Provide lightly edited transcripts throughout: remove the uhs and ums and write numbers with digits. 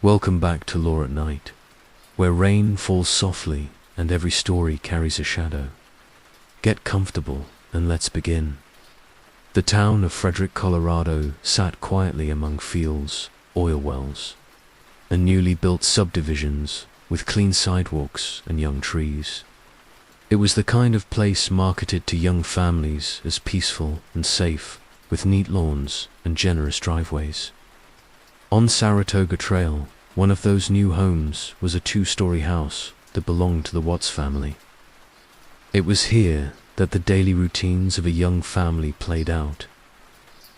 Welcome back to Lore at Night, where rain falls softly and every story carries a shadow. Get comfortable and let's begin. The town of Frederick, Colorado sat quietly among fields, oil wells, and newly built subdivisions with clean sidewalks and young trees. It was the kind of place marketed to young families as peaceful and safe, with neat lawns and generous driveways. On Saratoga Trail, one of those new homes was a 2-story house that belonged to the Watts family. It was here that the daily routines of a young family played out.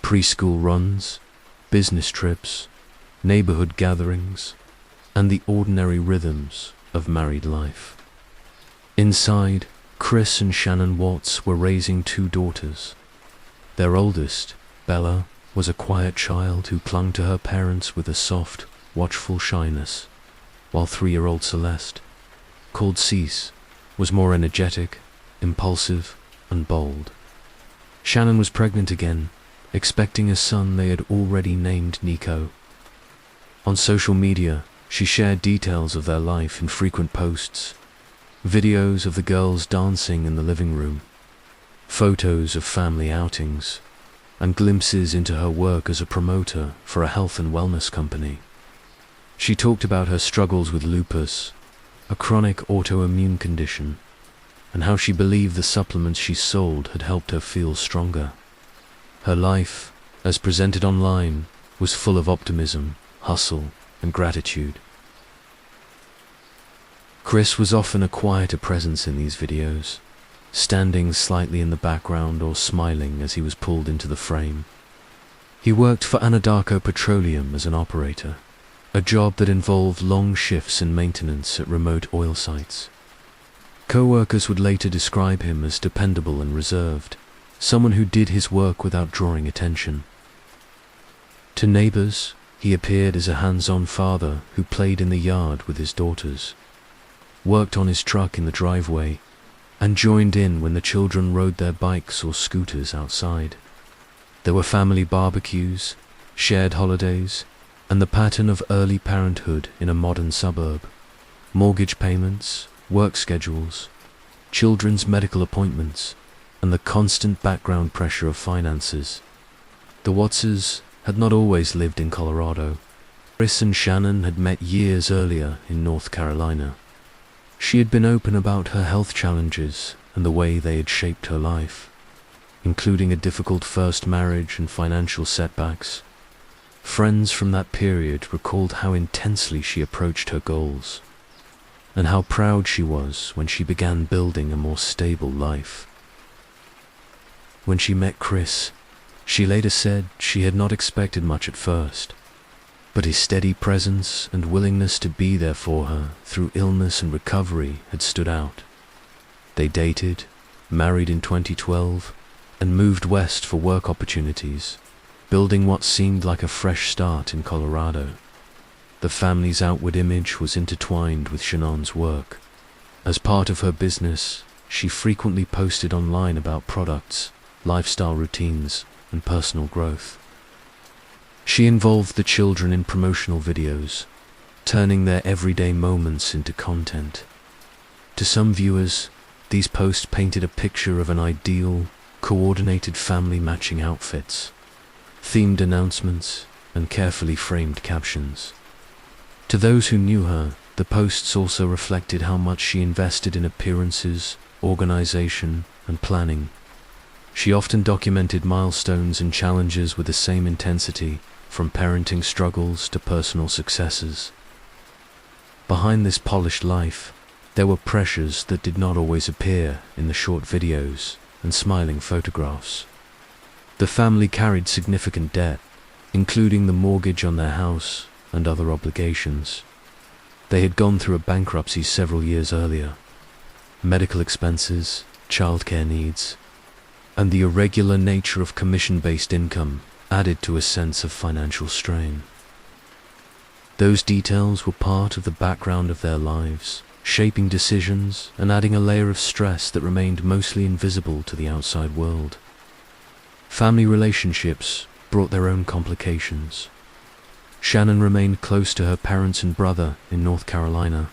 Preschool runs, business trips, neighborhood gatherings, and the ordinary rhythms of married life. Inside, Chris and Shannan Watts were raising 2 daughters. Their oldest, Bella, was a quiet child who clung to her parents with a soft, watchful shyness, while 3-year-old Celeste, called Cease, was more energetic, impulsive, and bold. Shannan was pregnant again, expecting a son they had already named Nico. On social media, she shared details of their life in frequent posts, videos of the girls dancing in the living room, photos of family outings, and glimpses into her work as a promoter for a health and wellness company. She talked about her struggles with lupus, a chronic autoimmune condition, and how she believed the supplements she sold had helped her feel stronger. Her life, as presented online, was full of optimism, hustle, and gratitude. Chris was often a quieter presence in these videos, standing slightly in the background or smiling as he was pulled into the frame. He worked for Anadarko Petroleum as an operator, a job that involved long shifts in maintenance at remote oil sites. Co-workers would later describe him as dependable and reserved, someone who did his work without drawing attention. To neighbors, he appeared as a hands-on father who played in the yard with his daughters, worked on his truck in the driveway, and joined in when the children rode their bikes or scooters outside. There were family barbecues, shared holidays, and the pattern of early parenthood in a modern suburb. Mortgage payments, work schedules, children's medical appointments, and the constant background pressure of finances. The Wattses had not always lived in Colorado. Chris and Shannan had met years earlier in North Carolina. She had been open about her health challenges and the way they had shaped her life, including a difficult first marriage and financial setbacks. Friends from that period recalled how intensely she approached her goals, and how proud she was when she began building a more stable life. When she met Chris, she later said she had not expected much at first, but his steady presence and willingness to be there for her through illness and recovery had stood out. They dated, married in 2012, and moved west for work opportunities, building what seemed like a fresh start in Colorado. The family's outward image was intertwined with Shannan's work. As part of her business, she frequently posted online about products, lifestyle routines, and personal growth. She involved the children in promotional videos, turning their everyday moments into content. To some viewers, these posts painted a picture of an ideal, coordinated family matching outfits, themed announcements, and carefully framed captions. To those who knew her, the posts also reflected how much she invested in appearances, organization, and planning. She often documented milestones and challenges with the same intensity, from parenting struggles to personal successes. Behind this polished life, there were pressures that did not always appear in the short videos and smiling photographs. The family carried significant debt, including the mortgage on their house and other obligations. They had gone through a bankruptcy several years earlier. Medical expenses, childcare needs, and the irregular nature of commission-based income added to a sense of financial strain. Those details were part of the background of their lives, shaping decisions and adding a layer of stress that remained mostly invisible to the outside world. Family relationships brought their own complications. Shannan remained close to her parents and brother in North Carolina,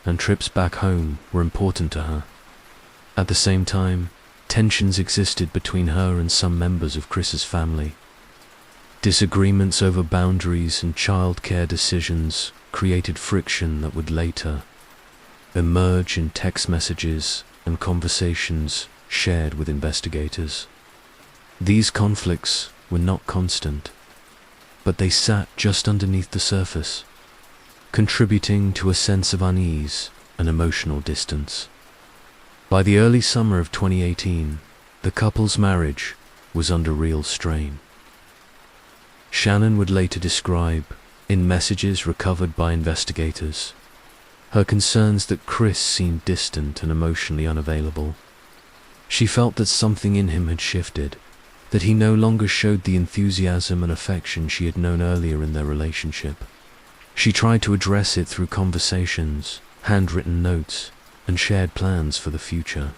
and trips back home were important to her. At the same time, tensions existed between her and some members of Chris's family. Disagreements over boundaries and childcare decisions created friction that would later emerge in text messages and conversations shared with investigators. These conflicts were not constant, but they sat just underneath the surface, contributing to a sense of unease and emotional distance. By the early summer of 2018, the couple's marriage was under real strain. Shannan would later describe, in messages recovered by investigators, her concerns that Chris seemed distant and emotionally unavailable. She felt that something in him had shifted, that he no longer showed the enthusiasm and affection she had known earlier in their relationship. She tried to address it through conversations, handwritten notes, and shared plans for the future,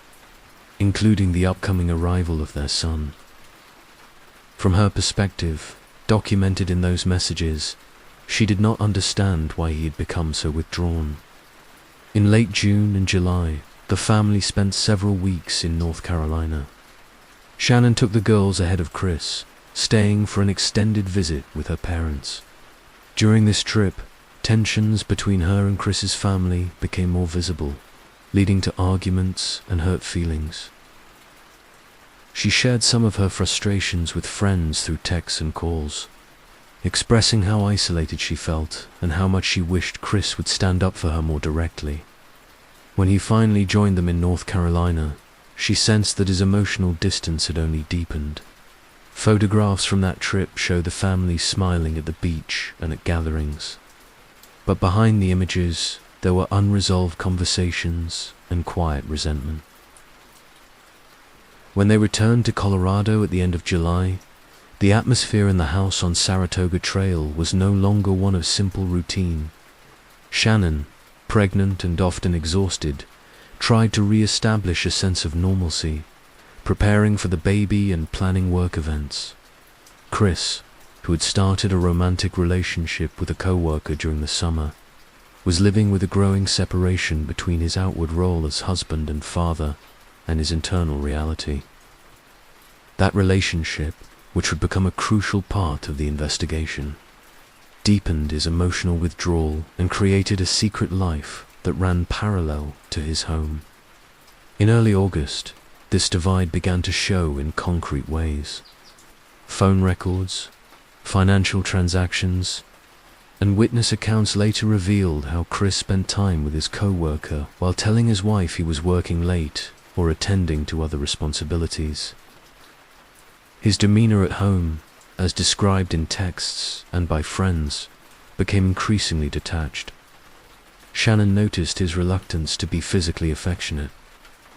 including the upcoming arrival of their son. From her perspective, documented in those messages, she did not understand why he had become so withdrawn. In late June and July, the family spent several weeks in North Carolina. Shannan took the girls ahead of Chris, staying for an extended visit with her parents. During this trip, tensions between her and Chris's family became more visible, leading to arguments and hurt feelings. She shared some of her frustrations with friends through texts and calls, expressing how isolated she felt and how much she wished Chris would stand up for her more directly. When he finally joined them in North Carolina, she sensed that his emotional distance had only deepened. Photographs from that trip show the family smiling at the beach and at gatherings. But behind the images, there were unresolved conversations and quiet resentment. When they returned to Colorado at the end of July, the atmosphere in the house on Saratoga Trail was no longer one of simple routine. Shannan, pregnant and often exhausted, tried to re-establish a sense of normalcy, preparing for the baby and planning work events. Chris, who had started a romantic relationship with a co-worker during the summer, was living with a growing separation between his outward role as husband and father and his internal reality. That relationship, which would become a crucial part of the investigation, deepened his emotional withdrawal and created a secret life that ran parallel to his home. In early August, this divide began to show in concrete ways. Phone records, financial transactions, and witness accounts later revealed how Chris spent time with his co-worker while telling his wife he was working late or attending to other responsibilities. His demeanor at home, as described in texts and by friends, became increasingly detached. Shannan noticed his reluctance to be physically affectionate,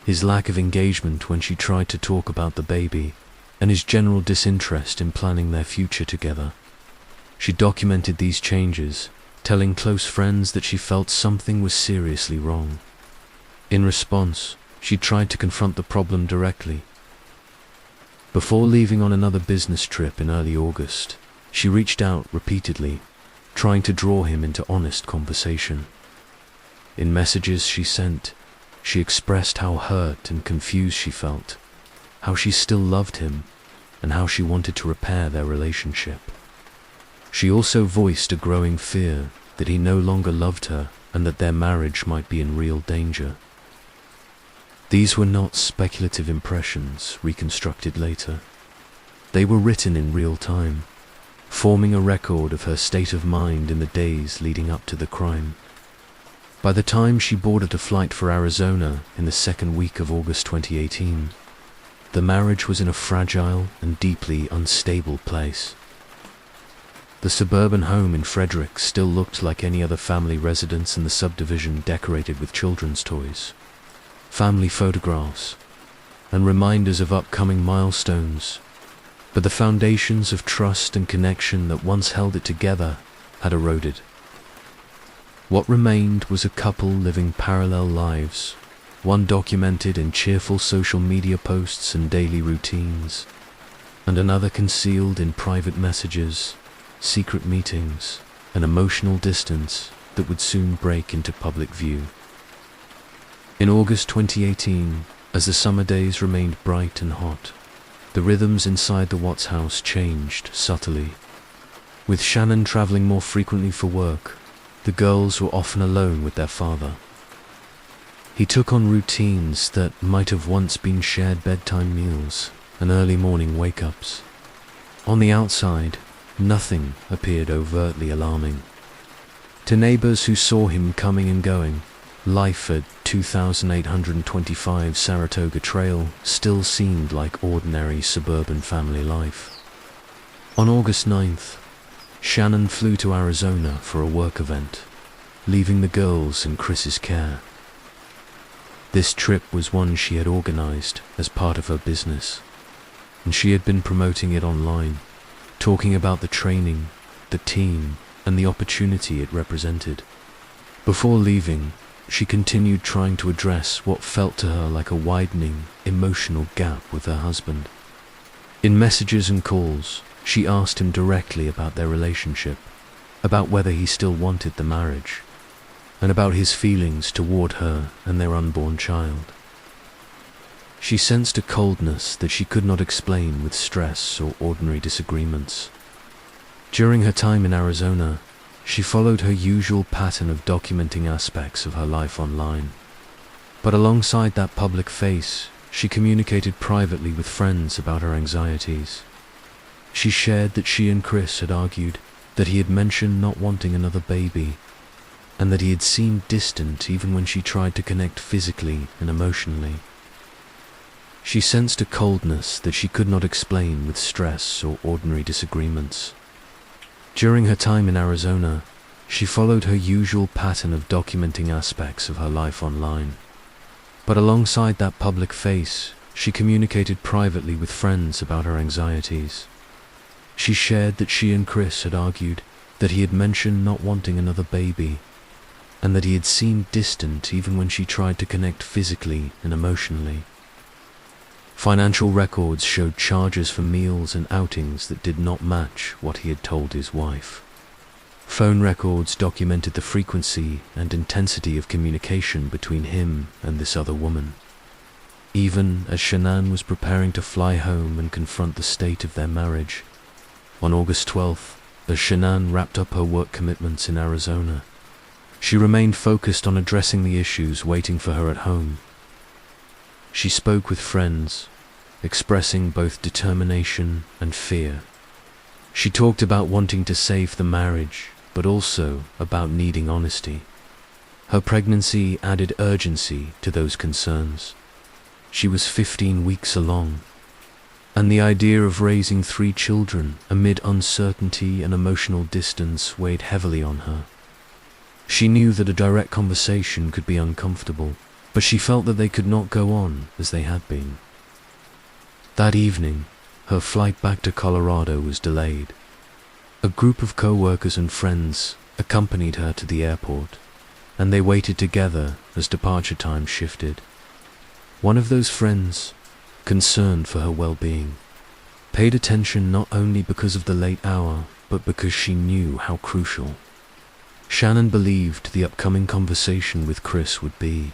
his lack of engagement when she tried to talk about the baby, and his general disinterest in planning their future together. She documented these changes, telling close friends that she felt something was seriously wrong. In response, she tried to confront the problem directly. Before leaving on another business trip in early August, she reached out repeatedly, trying to draw him into honest conversation. In messages she sent, she expressed how hurt and confused she felt, how she still loved him, and how she wanted to repair their relationship. She also voiced a growing fear that he no longer loved her and that their marriage might be in real danger. These were not speculative impressions reconstructed later. They were written in real time, forming a record of her state of mind in the days leading up to the crime. By the time she boarded a flight for Arizona in the second week of August 2018, the marriage was in a fragile and deeply unstable place. The suburban home in Frederick still looked like any other family residence in the subdivision, decorated with children's toys, family photographs, and reminders of upcoming milestones, but the foundations of trust and connection that once held it together had eroded. What remained was a couple living parallel lives, one documented in cheerful social media posts and daily routines, and another concealed in private messages, secret meetings, an emotional distance that would soon break into public view. In August 2018, as the summer days remained bright and hot, the rhythms inside the Watts house changed subtly. With Shannan traveling more frequently for work, the girls were often alone with their father. He took on routines that might have once been shared bedtime meals and early morning wake-ups. On the outside, nothing appeared overtly alarming. To neighbors who saw him coming and going, life at 2825 Saratoga Trail still seemed like ordinary suburban family life. On August 9th, Shannan flew to Arizona for a work event, leaving the girls in Chris's care. This trip was one she had organized as part of her business, and she had been promoting it online, talking about the training, the team, and the opportunity it represented. Before leaving, she continued trying to address what felt to her like a widening, emotional gap with her husband. In messages and calls, she asked him directly about their relationship, about whether he still wanted the marriage, and about his feelings toward her and their unborn child. She sensed a coldness that she could not explain with stress or ordinary disagreements. During her time in Arizona, she followed her usual pattern of documenting aspects of her life online. But alongside that public face, she communicated privately with friends about her anxieties. She shared that she and Chris had argued, that he had mentioned not wanting another baby, and that he had seemed distant even when she tried to connect physically and emotionally. She sensed a coldness that she could not explain with stress or ordinary disagreements. During her time in Arizona, she followed her usual pattern of documenting aspects of her life online. But alongside that public face, she communicated privately with friends about her anxieties. She shared that she and Chris had argued, that he had mentioned not wanting another baby, and that he had seemed distant even when she tried to connect physically and emotionally. Financial records showed charges for meals and outings that did not match what he had told his wife. Phone records documented the frequency and intensity of communication between him and this other woman. Even as Shannan was preparing to fly home and confront the state of their marriage, on August 12th, as Shannan wrapped up her work commitments in Arizona, she remained focused on addressing the issues waiting for her at home. She spoke with friends, expressing both determination and fear. She talked about wanting to save the marriage, but also about needing honesty. Her pregnancy added urgency to those concerns. She was 15 weeks along, and the idea of raising 3 children amid uncertainty and emotional distance weighed heavily on her. She knew that a direct conversation could be uncomfortable, but she felt that they could not go on as they had been. That evening, her flight back to Colorado was delayed. A group of co-workers and friends accompanied her to the airport, and they waited together as departure time shifted. One of those friends, concerned for her well-being, paid attention not only because of the late hour, but because she knew how crucial Shannan believed the upcoming conversation with Chris would be.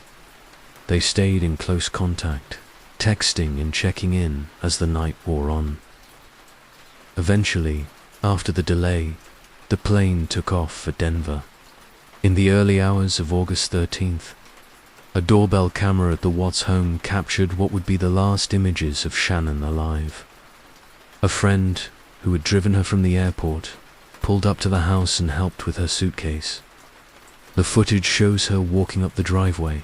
They stayed in close contact, texting and checking in as the night wore on. Eventually, after the delay, the plane took off for Denver. In the early hours of August 13th, a doorbell camera at the Watts home captured what would be the last images of Shannan alive. A friend, who had driven her from the airport, pulled up to the house and helped with her suitcase. The footage shows her walking up the driveway,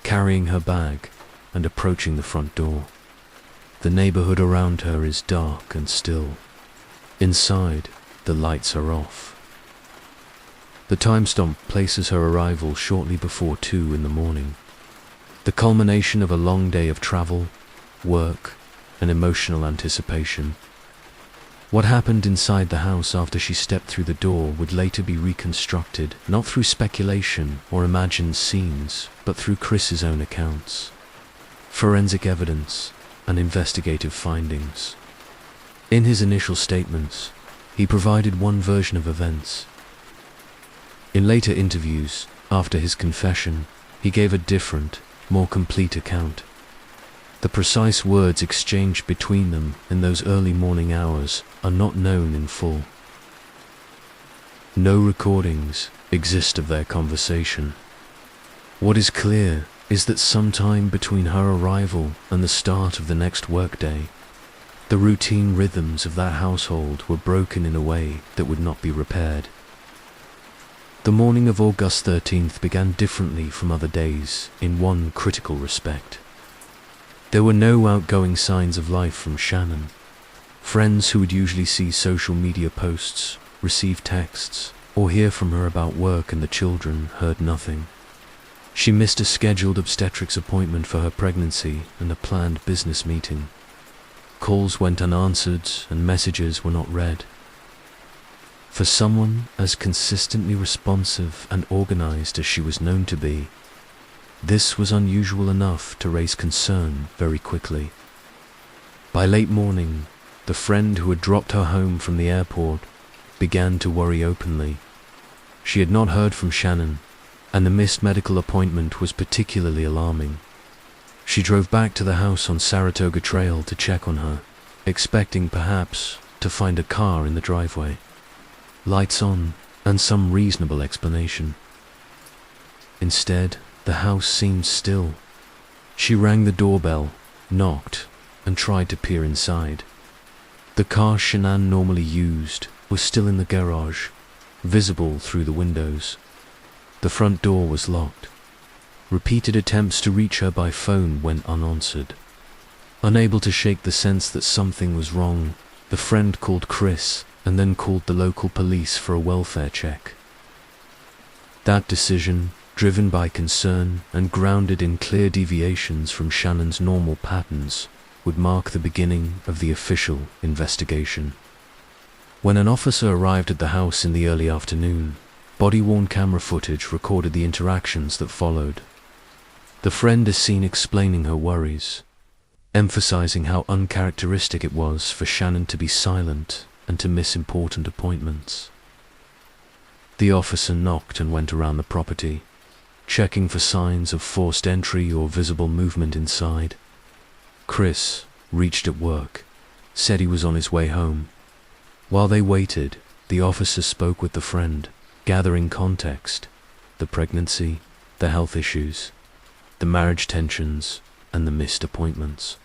carrying her bag, and approaching the front door. The neighborhood around her is dark and still. Inside, the lights are off. The timestamp places her arrival shortly before 2 in the morning. The culmination of a long day of travel, work, and emotional anticipation. What happened inside the house after she stepped through the door would later be reconstructed, not through speculation or imagined scenes, but through Chris's own accounts, forensic evidence, and investigative findings. In his initial statements, he provided one version of events. In later interviews, after his confession, he gave a different, more complete account. The precise words exchanged between them in those early morning hours are not known in full. No recordings exist of their conversation. What is clear is that sometime between her arrival and the start of the next workday, the routine rhythms of that household were broken in a way that would not be repaired. The morning of August 13th began differently from other days in one critical respect. There were no outgoing signs of life from Shannan. Friends who would usually see social media posts, receive texts, or hear from her about work and the children heard nothing. She missed a scheduled obstetrics appointment for her pregnancy and a planned business meeting. Calls went unanswered and messages were not read. For someone as consistently responsive and organized as she was known to be, this was unusual enough to raise concern very quickly. By late morning, the friend who had dropped her home from the airport began to worry openly. She had not heard from Shannan, and the missed medical appointment was particularly alarming. She drove back to the house on Saratoga Trail to check on her, expecting perhaps to find a car in the driveway. Lights on, and some reasonable explanation. Instead, the house seemed still. She rang the doorbell, knocked, and tried to peer inside. The car Shannan normally used was still in the garage, visible through the windows. The front door was locked. Repeated attempts to reach her by phone went unanswered. Unable to shake the sense that something was wrong, the friend called Chris and then called the local police for a welfare check. That decision, driven by concern and grounded in clear deviations from Shannan's normal patterns, would mark the beginning of the official investigation. When an officer arrived at the house in the early afternoon, body-worn camera footage recorded the interactions that followed. The friend is seen explaining her worries, emphasizing how uncharacteristic it was for Shannan to be silent and to miss important appointments. The officer knocked and went around the property, checking for signs of forced entry or visible movement inside. Chris, reached at work, said he was on his way home. While they waited, the officer spoke with the friend, gathering context, the pregnancy, the health issues, the marriage tensions, and the missed appointments.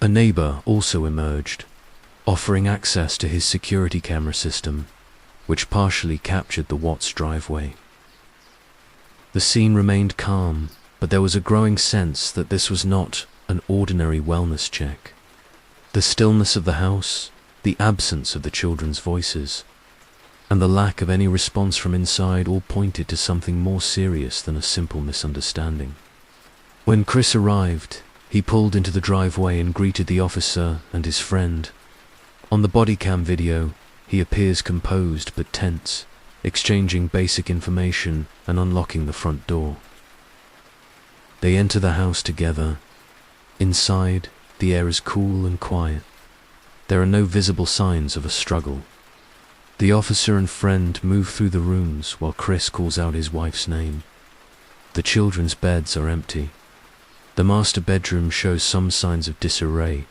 A neighbor also emerged, offering access to his security camera system, which partially captured the Watts driveway. The scene remained calm, but there was a growing sense that this was not an ordinary wellness check. The stillness of the house, the absence of the children's voices, and the lack of any response from inside all pointed to something more serious than a simple misunderstanding. When Chris arrived, he pulled into the driveway and greeted the officer and his friend. On the body cam video, he appears composed but tense, exchanging basic information and unlocking the front door. They enter the house together. Inside, the air is cool and quiet. There are no visible signs of a struggle. The officer and friend move through the rooms while Chris calls out his wife's name. The children's beds are empty. The master bedroom shows some signs of disarray,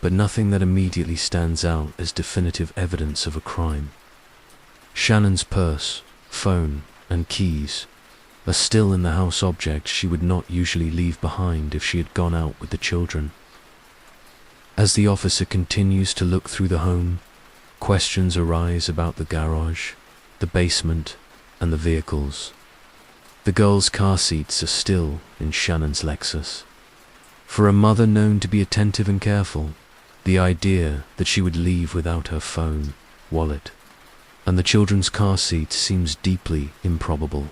but nothing that immediately stands out as definitive evidence of a crime. Shannan's purse, phone, and keys are still in the house, objects she would not usually leave behind if she had gone out with the children. As the officer continues to look through the home, questions arise about the garage, the basement, and the vehicles. The girls' car seats are still in Shannan's Lexus. For a mother known to be attentive and careful, the idea that she would leave without her phone, wallet, and the children's car seat seems deeply improbable.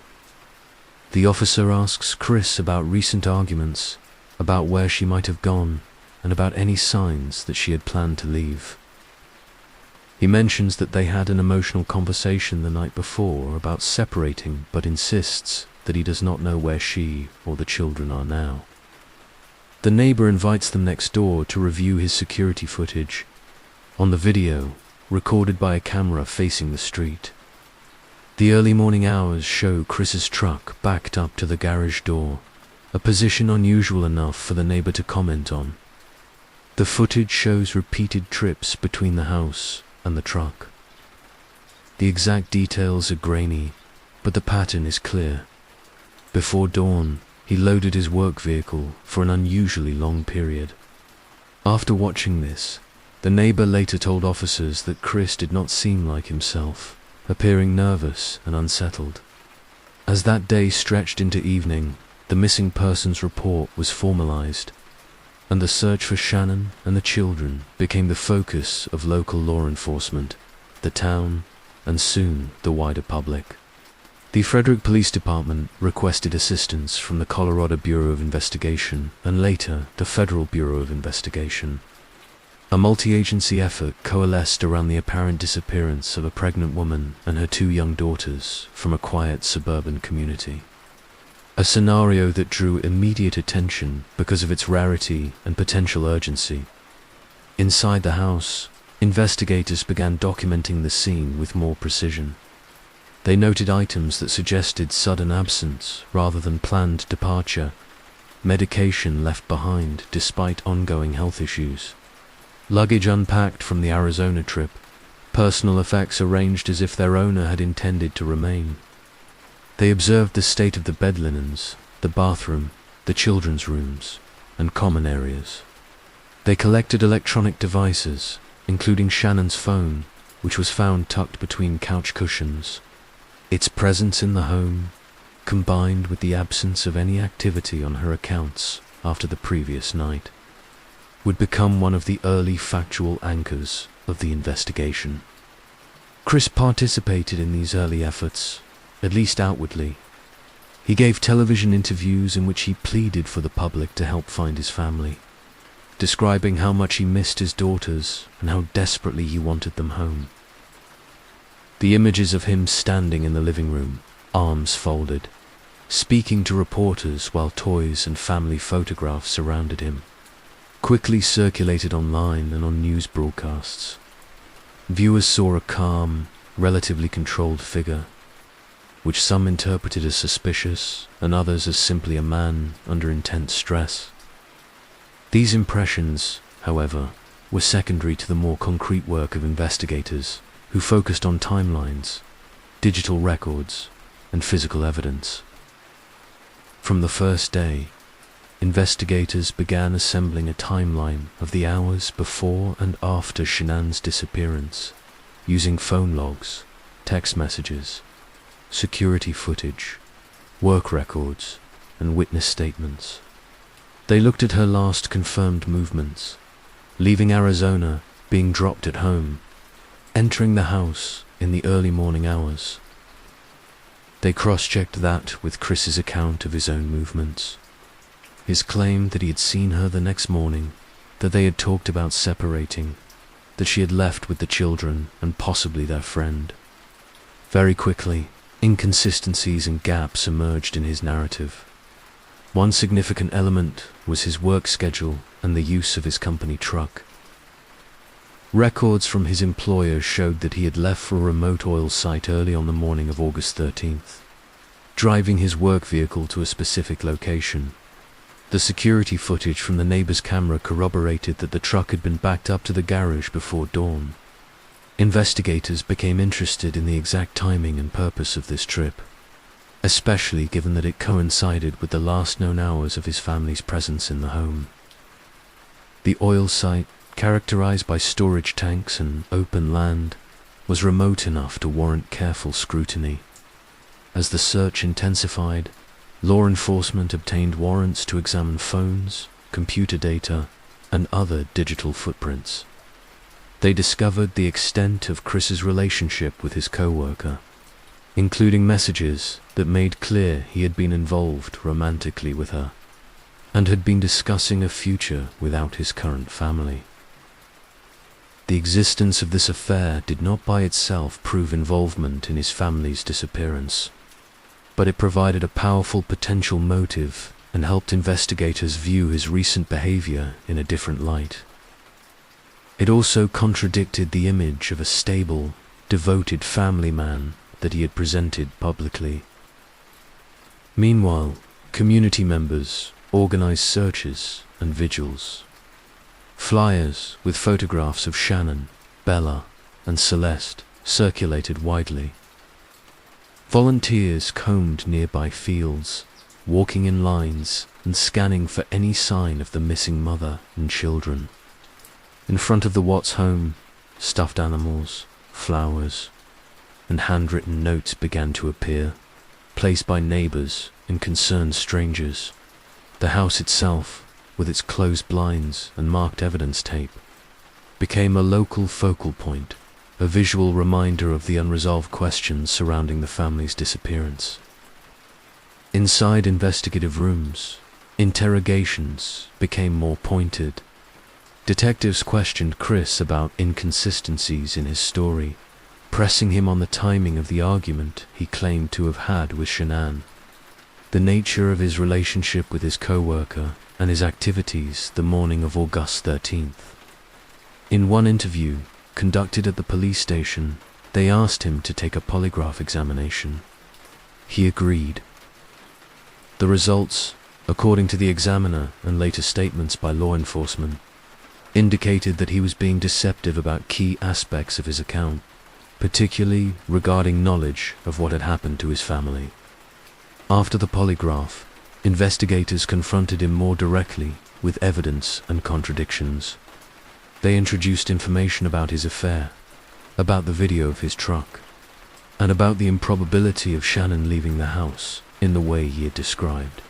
The officer asks Chris about recent arguments, about where she might have gone, and about any signs that she had planned to leave. He mentions that they had an emotional conversation the night before about separating, but insists that he does not know where she or the children are now. The neighbor invites them next door to review his security footage. On the video, recorded by a camera facing the street, The early morning hours show Chris's truck backed up to the garage door, a position unusual enough for the neighbor to comment on. The footage shows repeated trips between the house and the truck. The exact details are grainy, but the pattern is clear. Before dawn, he loaded his work vehicle for an unusually long period. After watching this, the neighbor later told officers that Chris did not seem like himself, appearing nervous and unsettled. As that day stretched into evening, the missing persons report was formalized, and the search for Shannan and the children became the focus of local law enforcement, the town, and soon the wider public. The Frederick Police Department requested assistance from the Colorado Bureau of Investigation and later the Federal Bureau of Investigation. A multi-agency effort coalesced around the apparent disappearance of a pregnant woman and her 2 young daughters from a quiet suburban community. A scenario that drew immediate attention because of its rarity and potential urgency. Inside the house, investigators began documenting the scene with more precision. They noted items that suggested sudden absence rather than planned departure, medication left behind despite ongoing health issues, luggage unpacked from the Arizona trip, personal effects arranged as if their owner had intended to remain. They observed the state of the bed linens, the bathroom, the children's rooms, and common areas. They collected electronic devices, including Shannan's phone, which was found tucked between couch cushions. Its presence in the home, combined with the absence of any activity on her accounts after the previous night, would become one of the early factual anchors of the investigation. Chris participated in these early efforts, at least outwardly. He gave television interviews in which he pleaded for the public to help find his family, describing how much he missed his daughters and how desperately he wanted them home. The images of him standing in the living room, arms folded, speaking to reporters while toys and family photographs surrounded him, quickly circulated online and on news broadcasts. Viewers saw a calm, relatively controlled figure, which some interpreted as suspicious and others as simply a man under intense stress. These impressions, however, were secondary to the more concrete work of investigators who focused on timelines, digital records, and physical evidence. From the first day, investigators began assembling a timeline of the hours before and after Shannan's disappearance, using phone logs, text messages, security footage, work records, and witness statements. They looked at her last confirmed movements, leaving Arizona, being dropped at home, entering the house in the early morning hours. They cross-checked that with Chris's account of his own movements. His claim that he had seen her the next morning, that they had talked about separating, that she had left with the children and possibly their friend. Very quickly, inconsistencies and gaps emerged in his narrative. One significant element was his work schedule and the use of his company truck. Records from his employer showed that he had left for a remote oil site early on the morning of August 13th, driving his work vehicle to a specific location. The security footage from the neighbor's camera corroborated that the truck had been backed up to the garage before dawn. Investigators became interested in the exact timing and purpose of this trip, especially given that it coincided with the last known hours of his family's presence in the home. The oil site, characterized by storage tanks and open land, was remote enough to warrant careful scrutiny. As the search intensified, law enforcement obtained warrants to examine phones, computer data, and other digital footprints. They discovered the extent of Chris's relationship with his co-worker, including messages that made clear he had been involved romantically with her, and had been discussing a future without his current family. The existence of this affair did not by itself prove involvement in his family's disappearance, but it provided a powerful potential motive and helped investigators view his recent behavior in a different light. It also contradicted the image of a stable, devoted family man that he had presented publicly. Meanwhile, community members organized searches and vigils. Flyers with photographs of Shannan, Bella, and Celeste circulated widely. Volunteers combed nearby fields, walking in lines and scanning for any sign of the missing mother and children. In front of the Watts home, stuffed animals, flowers, and handwritten notes began to appear, placed by neighbors and concerned strangers. The house itself, with its closed blinds and marked evidence tape, became a local focal point, a visual reminder of the unresolved questions surrounding the family's disappearance. Inside investigative rooms, interrogations became more pointed. Detectives questioned Chris about inconsistencies in his story, pressing him on the timing of the argument he claimed to have had with Shannan, the nature of his relationship with his co-worker, and his activities the morning of August 13th. In one interview, conducted at the police station, they asked him to take a polygraph examination. He agreed. The results, according to the examiner and later statements by law enforcement, indicated that he was being deceptive about key aspects of his account, particularly regarding knowledge of what had happened to his family. After the polygraph, investigators confronted him more directly with evidence and contradictions. They introduced information about his affair, about the video of his truck, and about the improbability of Shannan leaving the house in the way he had described.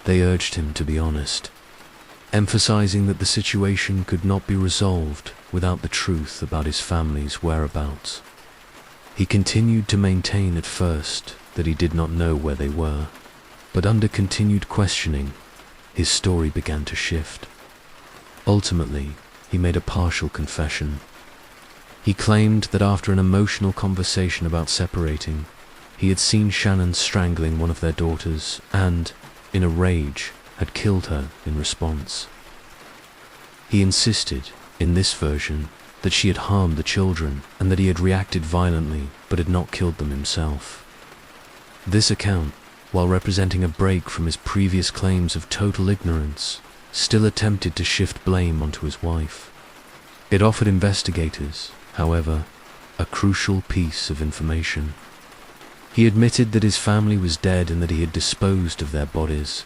They urged him to be honest, emphasizing that the situation could not be resolved without the truth about his family's whereabouts. He continued to maintain at first that he did not know where they were, but under continued questioning, his story began to shift. Ultimately, he made a partial confession. He claimed that after an emotional conversation about separating, he had seen Shannan strangling one of their daughters and, in a rage, had killed her in response. He insisted, in this version, that she had harmed the children and that he had reacted violently but had not killed them himself. This account, while representing a break from his previous claims of total ignorance, still attempted to shift blame onto his wife. It offered investigators, however, a crucial piece of information. He admitted that his family was dead and that he had disposed of their bodies.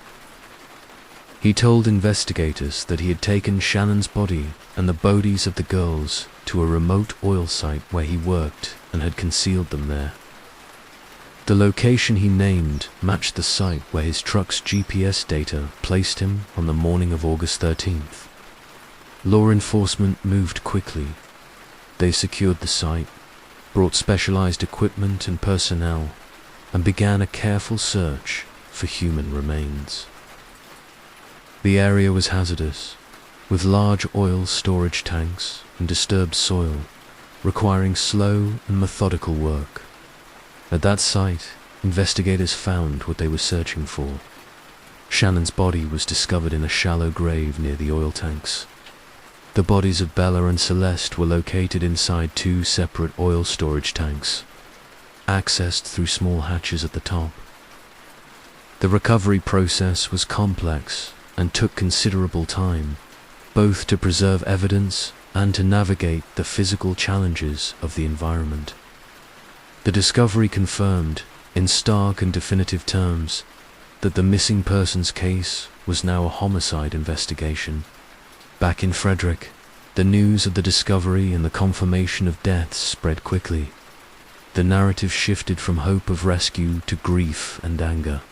He told investigators that he had taken Shannan's body and the bodies of the girls to a remote oil site where he worked and had concealed them there. The location he named matched the site where his truck's GPS data placed him on the morning of August 13th. Law enforcement moved quickly. They secured the site, brought specialized equipment and personnel, and began a careful search for human remains. The area was hazardous, with large oil storage tanks and disturbed soil, requiring slow and methodical work. At that site, investigators found what they were searching for. Shannan's body was discovered in a shallow grave near the oil tanks. The bodies of Bella and Celeste were located inside two separate oil storage tanks, accessed through small hatches at the top. The recovery process was complex and took considerable time, both to preserve evidence and to navigate the physical challenges of the environment. The discovery confirmed, in stark and definitive terms, that the missing persons case was now a homicide investigation. Back in Frederick, the news of the discovery and the confirmation of deaths spread quickly. The narrative shifted from hope of rescue to grief and anger.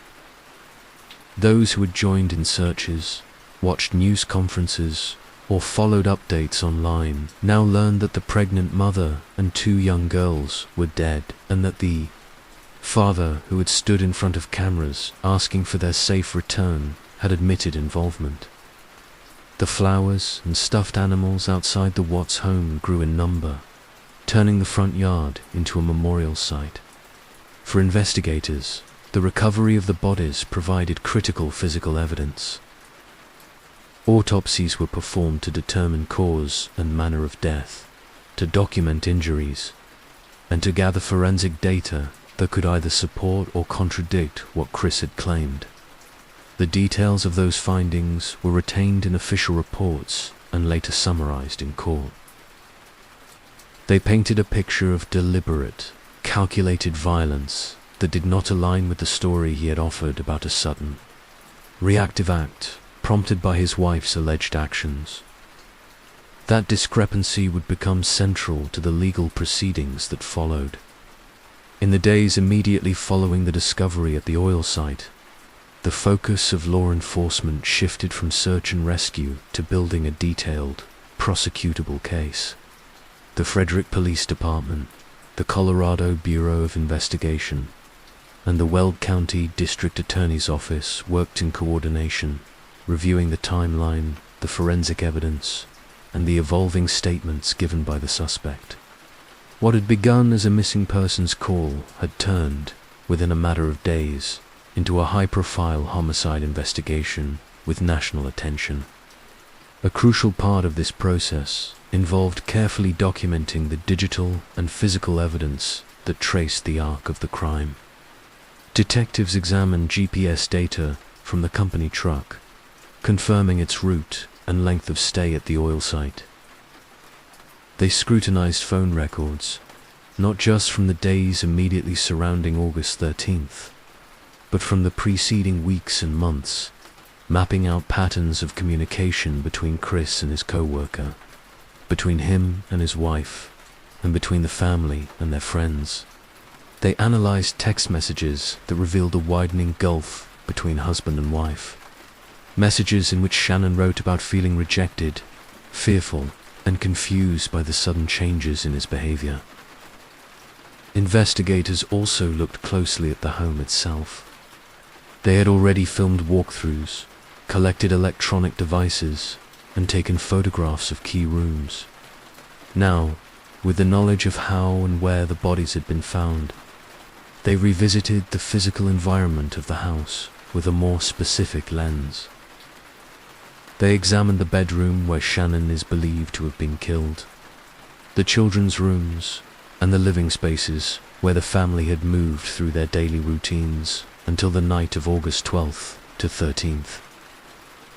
Those who had joined in searches, watched news conferences, or followed updates online now learned that the pregnant mother and two young girls were dead, and that the father who had stood in front of cameras asking for their safe return had admitted involvement. The flowers and stuffed animals outside the Watts home grew in number, turning the front yard into a memorial site. For investigators, the recovery of the bodies provided critical physical evidence. Autopsies were performed to determine cause and manner of death, to document injuries, and to gather forensic data that could either support or contradict what Chris had claimed. The details of those findings were retained in official reports and later summarized in court. They painted a picture of deliberate, calculated violence that did not align with the story he had offered about a sudden, reactive act prompted by his wife's alleged actions. That discrepancy would become central to the legal proceedings that followed. In the days immediately following the discovery at the oil site, the focus of law enforcement shifted from search and rescue to building a detailed, prosecutable case. The Frederick Police Department, the Colorado Bureau of Investigation, and the Weld County District Attorney's Office worked in coordination, reviewing the timeline, the forensic evidence, and the evolving statements given by the suspect. What had begun as a missing persons call had turned, within a matter of days, into a high-profile homicide investigation with national attention. A crucial part of this process involved carefully documenting the digital and physical evidence that traced the arc of the crime. Detectives examined GPS data from the company truck, confirming its route and length of stay at the oil site. They scrutinized phone records, not just from the days immediately surrounding August 13th, but from the preceding weeks and months, mapping out patterns of communication between Chris and his co-worker, between him and his wife, and between the family and their friends. They analyzed text messages that revealed a widening gulf between husband and wife. Messages in which Shannan wrote about feeling rejected, fearful, and confused by the sudden changes in his behavior. Investigators also looked closely at the home itself. They had already filmed walkthroughs, collected electronic devices, and taken photographs of key rooms. Now, with the knowledge of how and where the bodies had been found, they revisited the physical environment of the house with a more specific lens. They examined the bedroom where Shannan is believed to have been killed, the children's rooms, and the living spaces where the family had moved through their daily routines until the night of August 12th to 13th.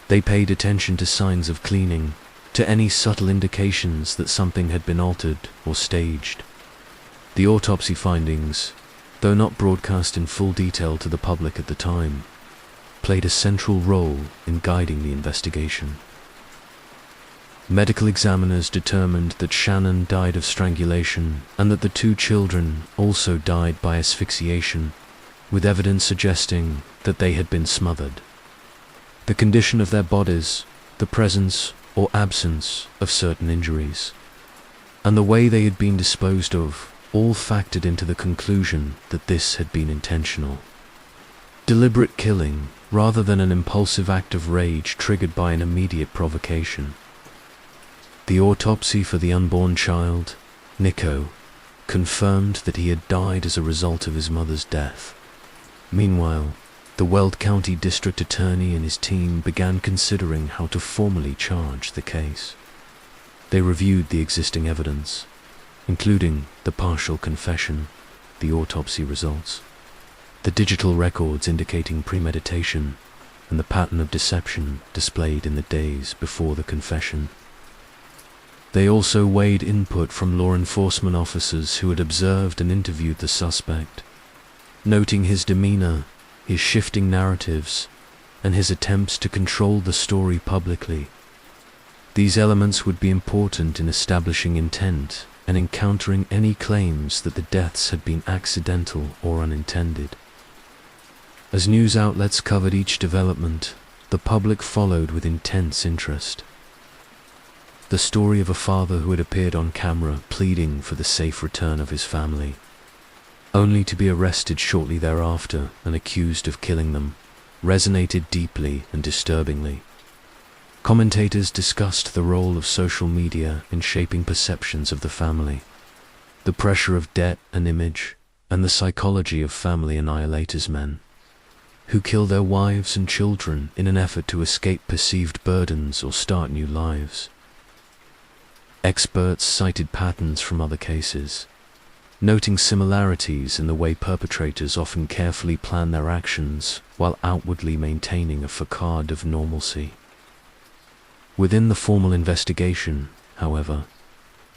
They paid attention to signs of cleaning, to any subtle indications that something had been altered or staged. The autopsy findings, though not broadcast in full detail to the public at the time, played a central role in guiding the investigation. Medical examiners determined that Shannan died of strangulation and that the two children also died by asphyxiation, with evidence suggesting that they had been smothered. The condition of their bodies, the presence or absence of certain injuries, and the way they had been disposed of all factored into the conclusion that this had been intentional. Deliberate killing rather than an impulsive act of rage triggered by an immediate provocation. The autopsy for the unborn child, Nico, confirmed that he had died as a result of his mother's death. Meanwhile, the Weld County District Attorney and his team began considering how to formally charge the case. They reviewed the existing evidence, including the partial confession, the autopsy results, the digital records indicating premeditation, and the pattern of deception displayed in the days before the confession. They also weighed input from law enforcement officers who had observed and interviewed the suspect, noting his demeanor, his shifting narratives, and his attempts to control the story publicly. These elements would be important in establishing intent and in countering any claims that the deaths had been accidental or unintended. As news outlets covered each development, the public followed with intense interest. The story of a father who had appeared on camera pleading for the safe return of his family, only to be arrested shortly thereafter and accused of killing them, resonated deeply and disturbingly. Commentators discussed the role of social media in shaping perceptions of the family, the pressure of debt and image, and the psychology of family annihilators men, who kill their wives and children in an effort to escape perceived burdens or start new lives. Experts cited patterns from other cases. noting similarities in the way perpetrators often carefully plan their actions while outwardly maintaining a facade of normalcy. Within the formal investigation, however,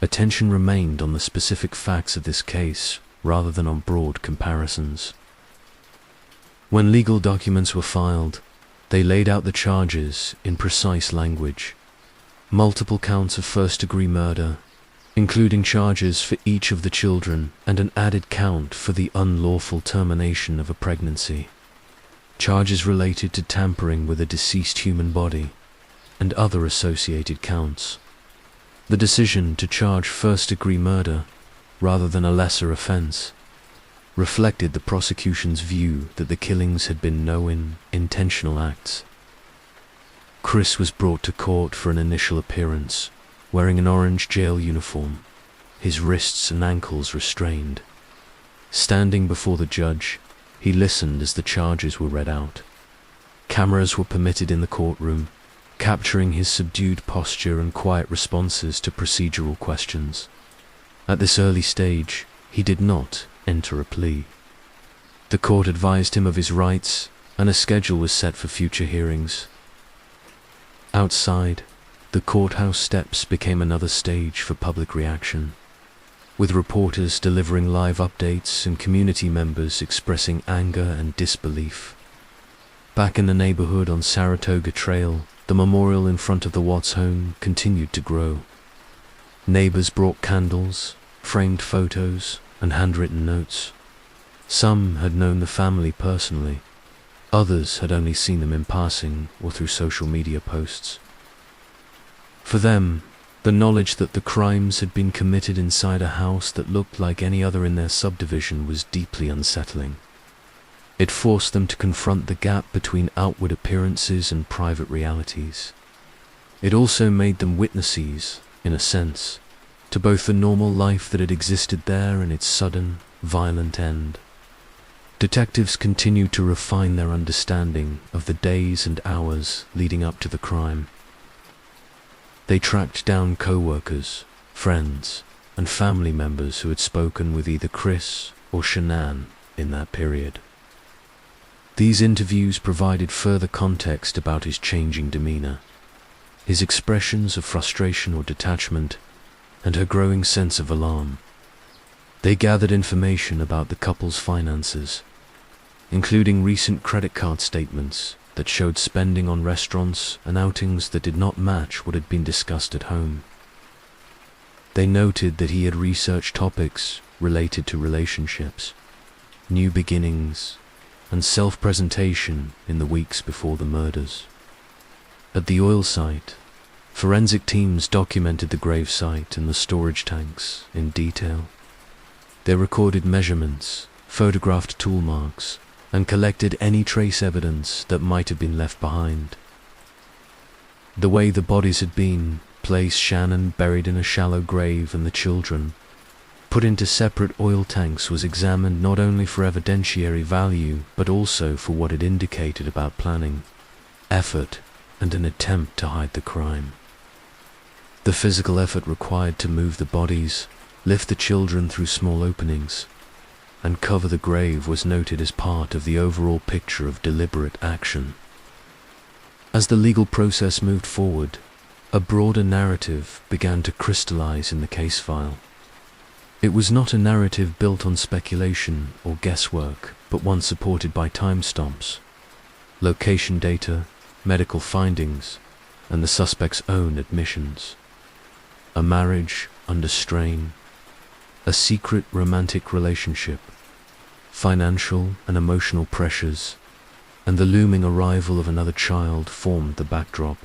attention remained on the specific facts of this case rather than on broad comparisons. When legal documents were filed, they laid out the charges in precise language. Multiple counts of first-degree murder, including charges for each of the children and an added count for the unlawful termination of a pregnancy. Charges related to tampering with a deceased human body, and other associated counts. The decision to charge first-degree murder, rather than a lesser offense, reflected the prosecution's view that the killings had been known, intentional acts. Chris was brought to court for an initial appearance, wearing an orange jail uniform, his wrists and ankles restrained. Standing before the judge, he listened as the charges were read out. Cameras were permitted in the courtroom, capturing his subdued posture and quiet responses to procedural questions. At this early stage, he did not enter a plea. The court advised him of his rights, and a schedule was set for future hearings. Outside, the courthouse steps became another stage for public reaction, with reporters delivering live updates and community members expressing anger and disbelief. Back in the neighborhood on Saratoga Trail, the memorial in front of the Watts home continued to grow. Neighbors brought candles, framed photos, and handwritten notes. Some had known the family personally, others had only seen them in passing or through social media posts. For them, the knowledge that the crimes had been committed inside a house that looked like any other in their subdivision was deeply unsettling. It forced them to confront the gap between outward appearances and private realities. It also made them witnesses, in a sense, to both the normal life that had existed there and its sudden, violent end. Detectives continued to refine their understanding of the days and hours leading up to the crime. They tracked down co-workers, friends, and family members who had spoken with either Chris or Shannan in that period. These interviews provided further context about his changing demeanor, his expressions of frustration or detachment, and her growing sense of alarm. They gathered information about the couple's finances, including recent credit card statements that showed spending on restaurants and outings that did not match what had been discussed at home. They noted that he had researched topics related to relationships, new beginnings, and self-presentation in the weeks before the murders. At the oil site, forensic teams documented the gravesite and the storage tanks in detail. They recorded measurements, photographed tool marks, and collected any trace evidence that might have been left behind. The way the bodies had been placed, Shannan buried in a shallow grave and the children put into separate oil tanks, was examined not only for evidentiary value but also for what it indicated about planning, effort, and an attempt to hide the crime. The physical effort required to move the bodies, lift the children through small openings, and cover the grave was noted as part of the overall picture of deliberate action. As the legal process moved forward, a broader narrative began to crystallize in the case file. It was not a narrative built on speculation or guesswork, but one supported by timestamps, location data, medical findings, and the suspect's own admissions. A marriage under strain, a secret romantic relationship, financial and emotional pressures, and the looming arrival of another child formed the backdrop.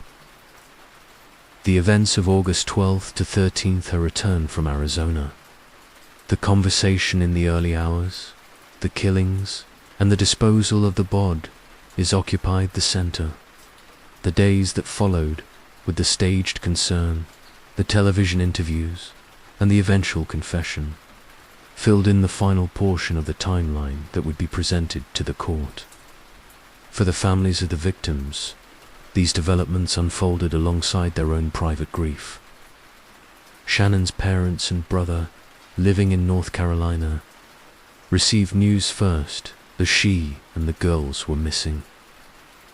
The events of August 12th to 13th, her return from Arizona, the conversation in the early hours, the killings, and the disposal of the bod occupied the center. The days that followed, with the staged concern, the television interviews, and the eventual confession, filled in the final portion of the timeline that would be presented to the court. For the families of the victims, these developments unfolded alongside their own private grief. Shannan's parents and brother living in North Carolina, received news first that she and the girls were missing,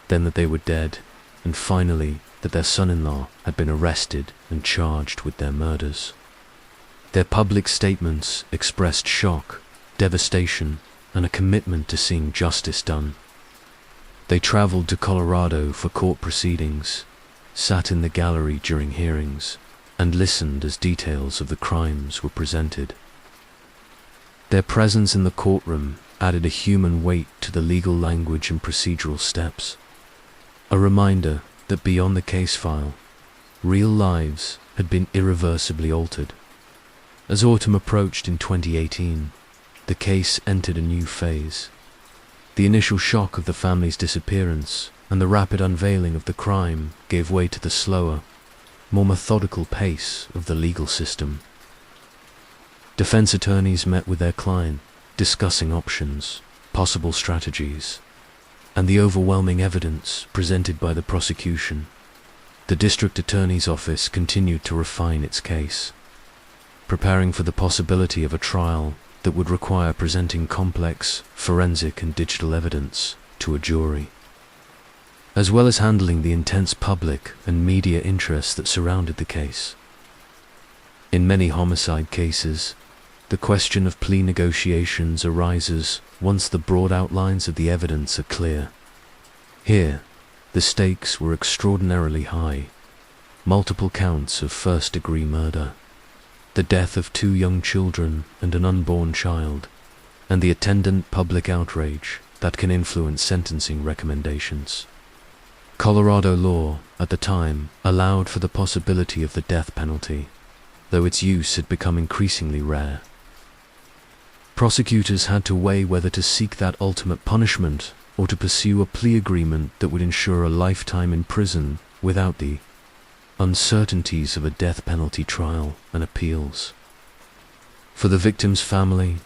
then that they were dead, and finally that their son-in-law had been arrested and charged with their murders. Their public statements expressed shock, devastation, and a commitment to seeing justice done. They traveled to Colorado for court proceedings, sat in the gallery during hearings, and listened as details of the crimes were presented. Their presence in the courtroom added a human weight to the legal language and procedural steps, a reminder that beyond the case file, real lives had been irreversibly altered. As autumn approached in 2018, the case entered a new phase. The initial shock of the family's disappearance and the rapid unveiling of the crime gave way to the slower, more methodical pace of the legal system. Defense attorneys met with their client, discussing options, possible strategies, and the overwhelming evidence presented by the prosecution. The district attorney's office continued to refine its case, preparing for the possibility of a trial that would require presenting complex forensic and digital evidence to a jury, as well as handling the intense public and media interest that surrounded the case. In many homicide cases, the question of plea negotiations arises once the broad outlines of the evidence are clear. Here, the stakes were extraordinarily high. Multiple counts of first-degree murder, the death of 2 young children and an unborn child, and the attendant public outrage that can influence sentencing recommendations. Colorado law, at the time, allowed for the possibility of the death penalty, though its use had become increasingly rare. Prosecutors had to weigh whether to seek that ultimate punishment or to pursue a plea agreement that would ensure a lifetime in prison without the uncertainties of a death penalty trial and appeals. For the victim's family,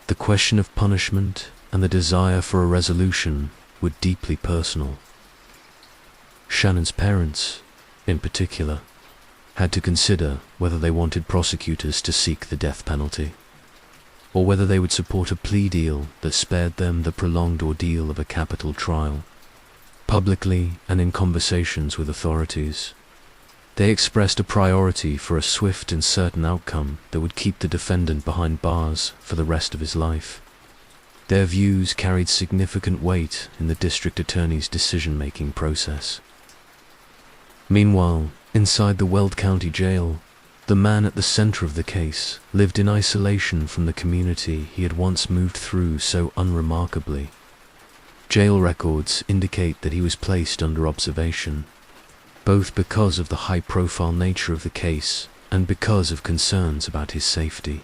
the question of punishment and the desire for a resolution were deeply personal. Shannan's parents, in particular, had to consider whether they wanted prosecutors to seek the death penalty, or whether they would support a plea deal that spared them the prolonged ordeal of a capital trial. Publicly and in conversations with authorities, they expressed a priority for a swift and certain outcome that would keep the defendant behind bars for the rest of his life. Their views carried significant weight in the district attorney's decision-making process. Meanwhile, inside the Weld County Jail, the man at the center of the case lived in isolation from the community he had once moved through so unremarkably. Jail records indicate that he was placed under observation, both because of the high-profile nature of the case and because of concerns about his safety.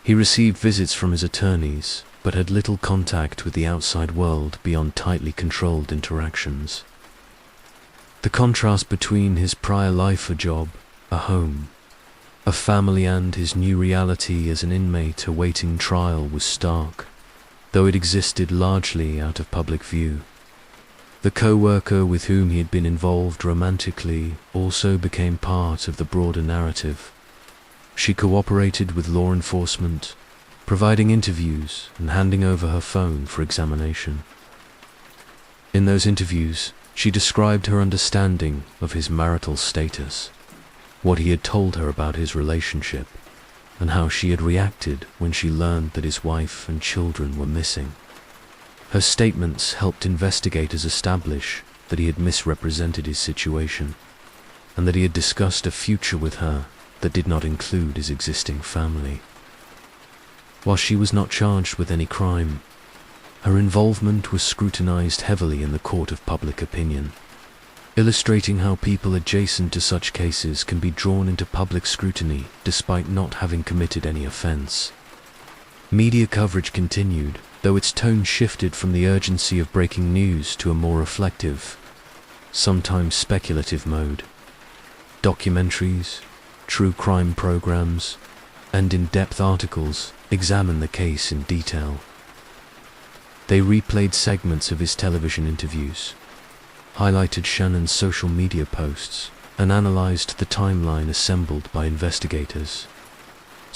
He received visits from his attorneys, but had little contact with the outside world beyond tightly controlled interactions. The contrast between his prior life, a job, a home, a family, and his new reality as an inmate awaiting trial was stark, though it existed largely out of public view. The co-worker with whom he had been involved romantically also became part of the broader narrative. She cooperated with law enforcement, providing interviews and handing over her phone for examination. In those interviews, she described her understanding of his marital status, what he had told her about his relationship, and how she had reacted when she learned that his wife and children were missing. Her statements helped investigators establish that he had misrepresented his situation, and that he had discussed a future with her that did not include his existing family. While she was not charged with any crime, her involvement was scrutinized heavily in the court of public opinion, illustrating how people adjacent to such cases can be drawn into public scrutiny despite not having committed any offense. Media coverage continued, though its tone shifted from the urgency of breaking news to a more reflective, sometimes speculative mode. Documentaries, true crime programs, and in-depth articles examine the case in detail. They replayed segments of his television interviews, highlighted Shannan's social media posts, and analyzed the timeline assembled by investigators.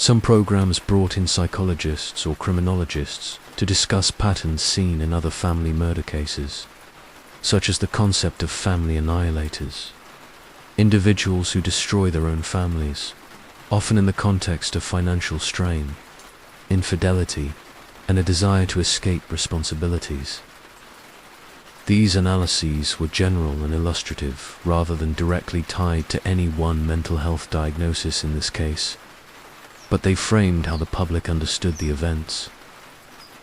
Some programs brought in psychologists or criminologists to discuss patterns seen in other family murder cases, such as the concept of family annihilators, individuals who destroy their own families, often in the context of financial strain, infidelity, and a desire to escape responsibilities. These analyses were general and illustrative rather than directly tied to any one mental health diagnosis in this case, but they framed how the public understood the events.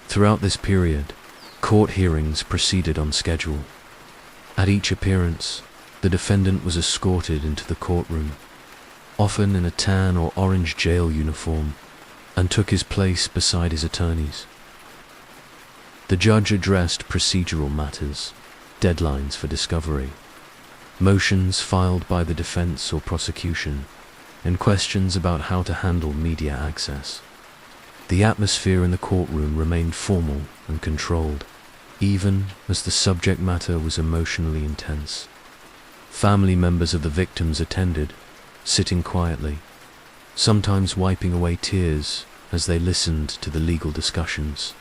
Throughout this period, court hearings proceeded on schedule. At each appearance, the defendant was escorted into the courtroom, often in a tan or orange jail uniform, and took his place beside his attorneys. The judge addressed procedural matters, deadlines for discovery, motions filed by the defense or prosecution, and questions about how to handle media access. The atmosphere in the courtroom remained formal and controlled, even as the subject matter was emotionally intense. Family members of the victims attended, sitting quietly, sometimes wiping away tears as they listened to the legal discussions.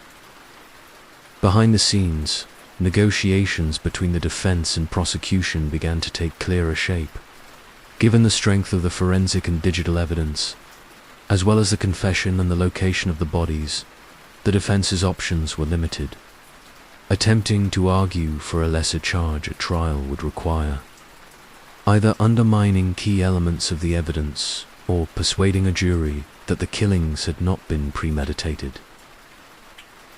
Behind the scenes, negotiations between the defense and prosecution began to take clearer shape. Given the strength of the forensic and digital evidence, as well as the confession and the location of the bodies, the defense's options were limited. Attempting to argue for a lesser charge at trial would require either undermining key elements of the evidence or persuading a jury that the killings had not been premeditated.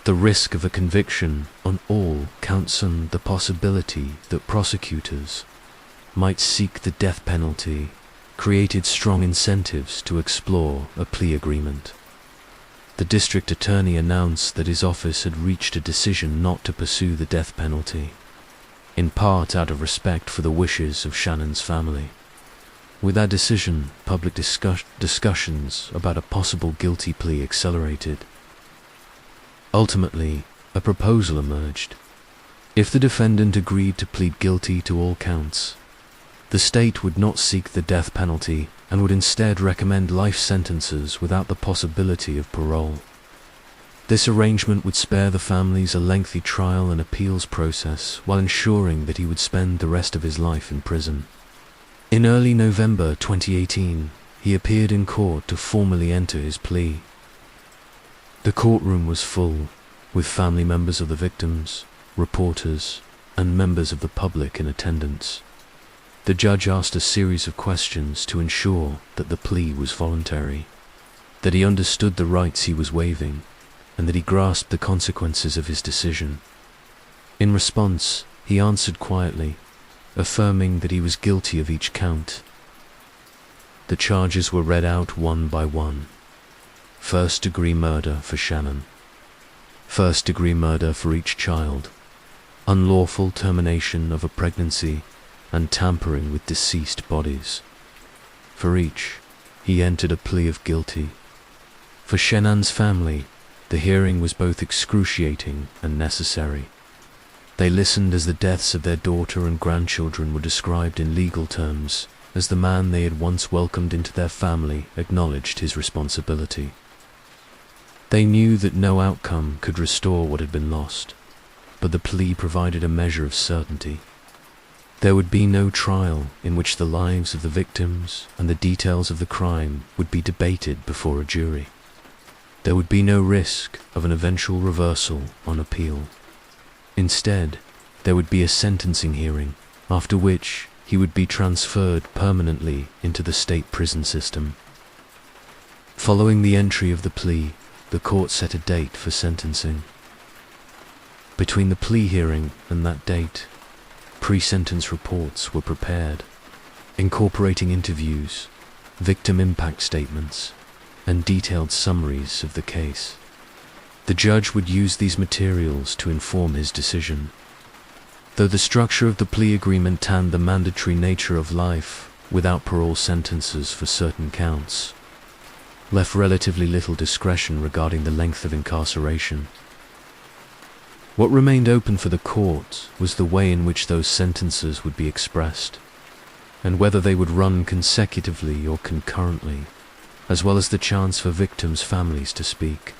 The risk of a conviction on all counts and the possibility that prosecutors might seek the death penalty created strong incentives to explore a plea agreement. The district attorney announced that his office had reached a decision not to pursue the death penalty, in part out of respect for the wishes of Shannan's family. With that decision, public discussions about a possible guilty plea accelerated. Ultimately, a proposal emerged. If the defendant agreed to plead guilty to all counts, the state would not seek the death penalty and would instead recommend life sentences without the possibility of parole. This arrangement would spare the families a lengthy trial and appeals process while ensuring that he would spend the rest of his life in prison. In early November 2018, he appeared in court to formally enter his plea. The courtroom was full, with family members of the victims, reporters, and members of the public in attendance. The judge asked a series of questions to ensure that the plea was voluntary, that he understood the rights he was waiving, and that he grasped the consequences of his decision. In response, he answered quietly, affirming that he was guilty of each count. The charges were read out one by one. First-degree murder for Shannan. First-degree murder for each child. Unlawful termination of a pregnancy and tampering with deceased bodies. For each, he entered a plea of guilty. For Shannan's family, the hearing was both excruciating and necessary. They listened as the deaths of their daughter and grandchildren were described in legal terms, as the man they had once welcomed into their family acknowledged his responsibility. They knew that no outcome could restore what had been lost, but the plea provided a measure of certainty. There would be no trial in which the lives of the victims and the details of the crime would be debated before a jury. There would be no risk of an eventual reversal on appeal. Instead, there would be a sentencing hearing, after which he would be transferred permanently into the state prison system. Following the entry of the plea, the court set a date for sentencing. Between the plea hearing and that date, pre-sentence reports were prepared, incorporating interviews, victim impact statements, and detailed summaries of the case. The judge would use these materials to inform his decision. Though the structure of the plea agreement tanned the mandatory nature of life without parole sentences for certain counts, left relatively little discretion regarding the length of incarceration. What remained open for the court was the way in which those sentences would be expressed, and whether they would run consecutively or concurrently. as well as the chance for victims' families to speak.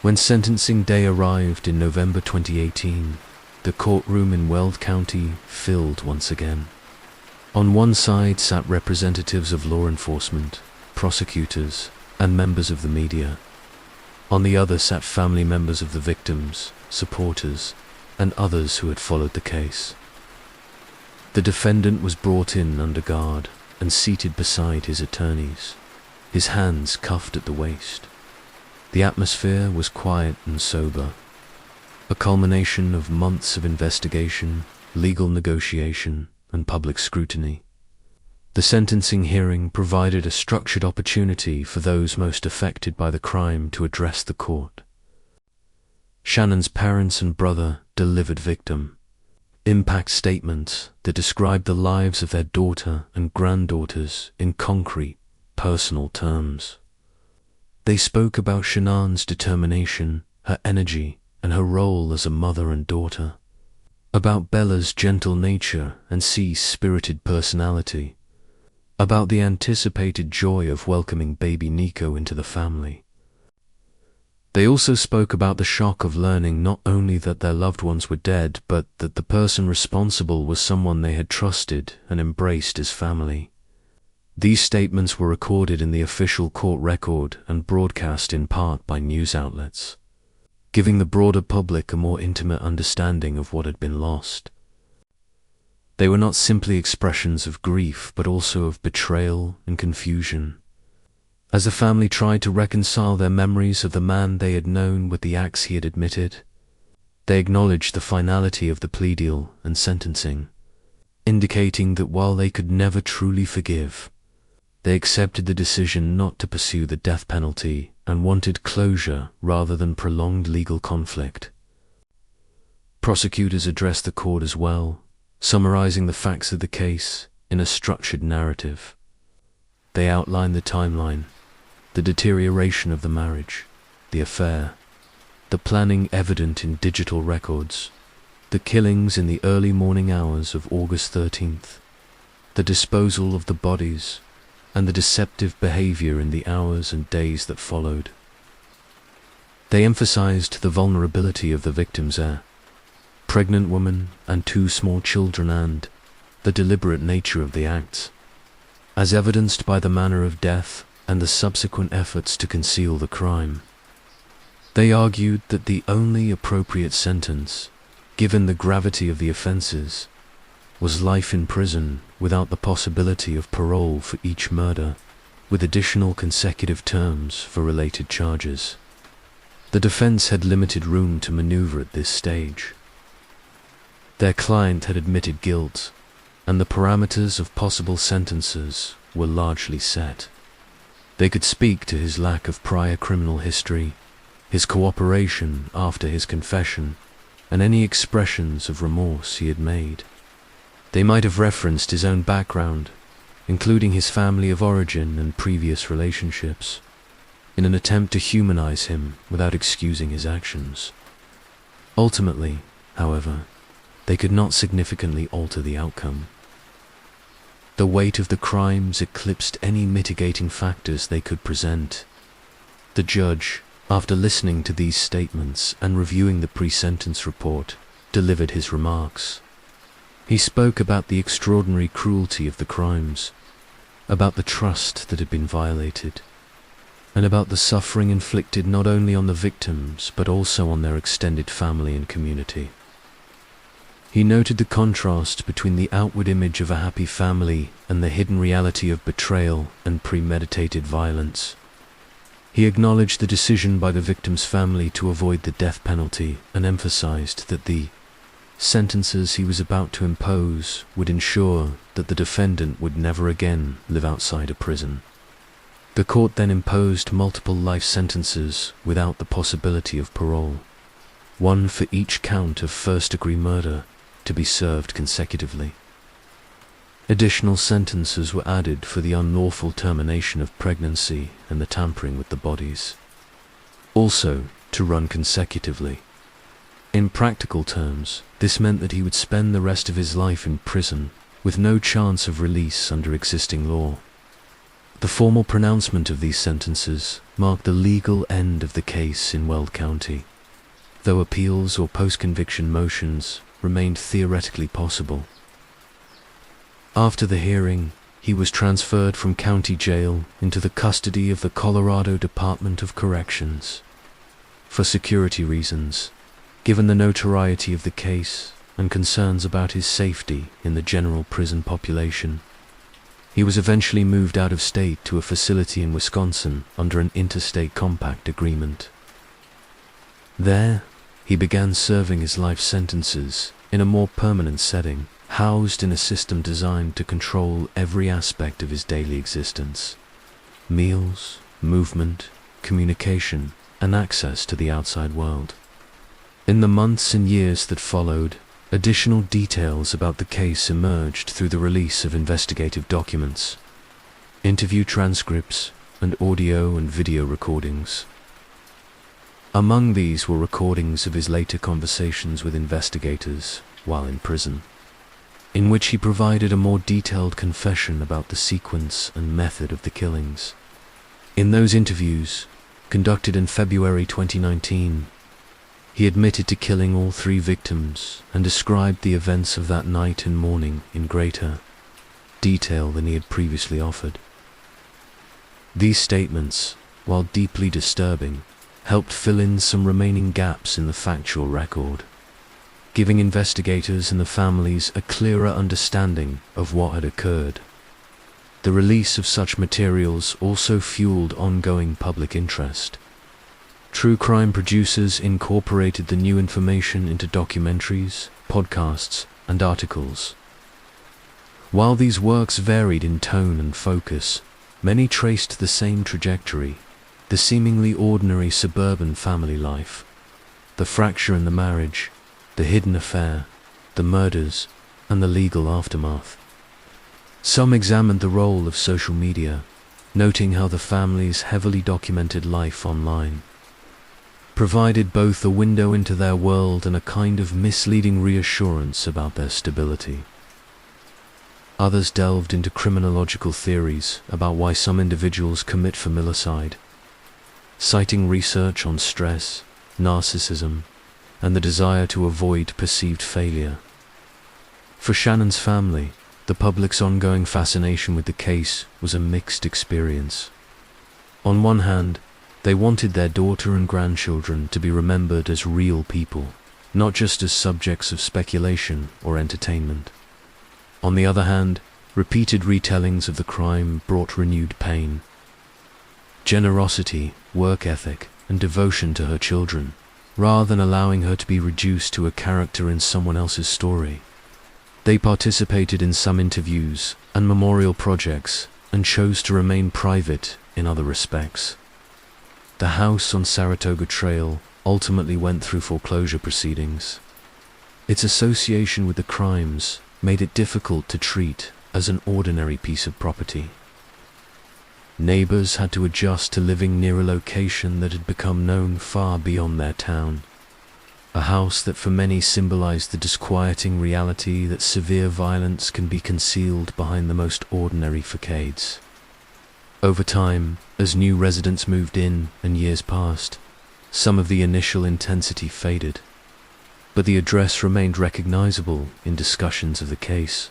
When sentencing day arrived in November 2018, the courtroom in Weld County filled once again. On one side sat representatives of law enforcement, prosecutors, and members of the media. On the other sat family members of the victims, supporters, and others who had followed the case. The defendant was brought in under guard and seated beside his attorneys, his hands cuffed at the waist. The atmosphere was quiet and sober, a culmination of months of investigation, legal negotiation, and public scrutiny. The sentencing hearing provided a structured opportunity for those most affected by the crime to address the court. Shannan's parents and brother delivered victim impact statements that described the lives of their daughter and granddaughters in concrete, personal terms. They spoke about Shannan's determination, her energy, and her role as a mother and daughter, about Bella's gentle nature and sea-spirited personality, about the anticipated joy of welcoming baby Nico into the family. They also spoke about the shock of learning not only that their loved ones were dead, but that the person responsible was someone they had trusted and embraced as family. These statements were recorded in the official court record and broadcast in part by news outlets, giving the broader public a more intimate understanding of what had been lost. They were not simply expressions of grief, but also of betrayal and confusion. As the family tried to reconcile their memories of the man they had known with the acts he had admitted, they acknowledged the finality of the plea deal and sentencing, indicating that while they could never truly forgive, they accepted the decision not to pursue the death penalty and wanted closure rather than prolonged legal conflict. Prosecutors addressed the court as well, summarizing the facts of the case in a structured narrative. They outlined the timeline, the deterioration of the marriage, the affair, the planning evident in digital records, the killings in the early morning hours of August 13th, the disposal of the bodies, and the deceptive behavior in the hours and days that followed. They emphasized the vulnerability of the victims, a pregnant woman and 2 small children, and the deliberate nature of the acts, as evidenced by the manner of death and the subsequent efforts to conceal the crime. They argued that the only appropriate sentence, given the gravity of the offenses, was life in prison without the possibility of parole for each murder, with additional consecutive terms for related charges. The defense had limited room to maneuver at this stage. Their client had admitted guilt, and the parameters of possible sentences were largely set. They could speak to his lack of prior criminal history, his cooperation after his confession, and any expressions of remorse he had made. They might have referenced his own background, including his family of origin and previous relationships, in an attempt to humanize him without excusing his actions. Ultimately, however, they could not significantly alter the outcome. The weight of the crimes eclipsed any mitigating factors they could present. The judge, after listening to these statements and reviewing the pre-sentence report, delivered his remarks. He spoke about the extraordinary cruelty of the crimes, about the trust that had been violated, and about the suffering inflicted not only on the victims but also on their extended family and community. He noted the contrast between the outward image of a happy family and the hidden reality of betrayal and premeditated violence. He acknowledged the decision by the victim's family to avoid the death penalty and emphasized that the sentences he was about to impose would ensure that the defendant would never again live outside a prison. The court then imposed multiple life sentences without the possibility of parole, one for each count of first-degree murder, to be served consecutively. Additional sentences were added for the unlawful termination of pregnancy and the tampering with the bodies, also to run consecutively. In practical terms, this meant that he would spend the rest of his life in prison with no chance of release under existing law. The formal pronouncement of these sentences marked the legal end of the case in Weld County, though appeals or post-conviction motions remained theoretically possible. After the hearing, he was transferred from county jail into the custody of the Colorado Department of Corrections. For security reasons, given the notoriety of the case and concerns about his safety in the general prison population, he was eventually moved out of state to a facility in Wisconsin under an interstate compact agreement. There, he began serving his life sentences in a more permanent setting, housed in a system designed to control every aspect of his daily existence: meals, movement, communication, and access to the outside world. In the months and years that followed, additional details about the case emerged through the release of investigative documents, interview transcripts, and audio and video recordings. Among these were recordings of his later conversations with investigators while in prison, in which he provided a more detailed confession about the sequence and method of the killings. In those interviews, conducted in February 2019, he admitted to killing all 3 victims and described the events of that night and morning in greater detail than he had previously offered. These statements, while deeply disturbing, helped fill in some remaining gaps in the factual record, giving investigators and the families a clearer understanding of what had occurred. The release of such materials also fueled ongoing public interest. True crime producers incorporated the new information into documentaries, podcasts, and articles. While these works varied in tone and focus, many traced the same trajectory: the seemingly ordinary suburban family life, the fracture in the marriage, the hidden affair, the murders, and the legal aftermath. Some examined the role of social media, noting how the family's heavily documented life online provided both a window into their world and a kind of misleading reassurance about their stability. Others delved into criminological theories about why some individuals commit familicide, citing research on stress, narcissism, and the desire to avoid perceived failure. For Shannan's family, the public's ongoing fascination with the case was a mixed experience. On one hand, they wanted their daughter and grandchildren to be remembered as real people, not just as subjects of speculation or entertainment. On the other hand, repeated retellings of the crime brought renewed pain. Generosity, work ethic, and devotion to her children, rather than allowing her to be reduced to a character in someone else's story. They participated in some interviews and memorial projects and chose to remain private in other respects. The house on Saratoga Trail ultimately went through foreclosure proceedings. Its association with the crimes made it difficult to treat as an ordinary piece of property. Neighbors had to adjust to living near a location that had become known far beyond their town, a house that for many symbolized the disquieting reality that severe violence can be concealed behind the most ordinary facades. Over time, as new residents moved in and years passed, some of the initial intensity faded, but the address remained recognizable in discussions of the case.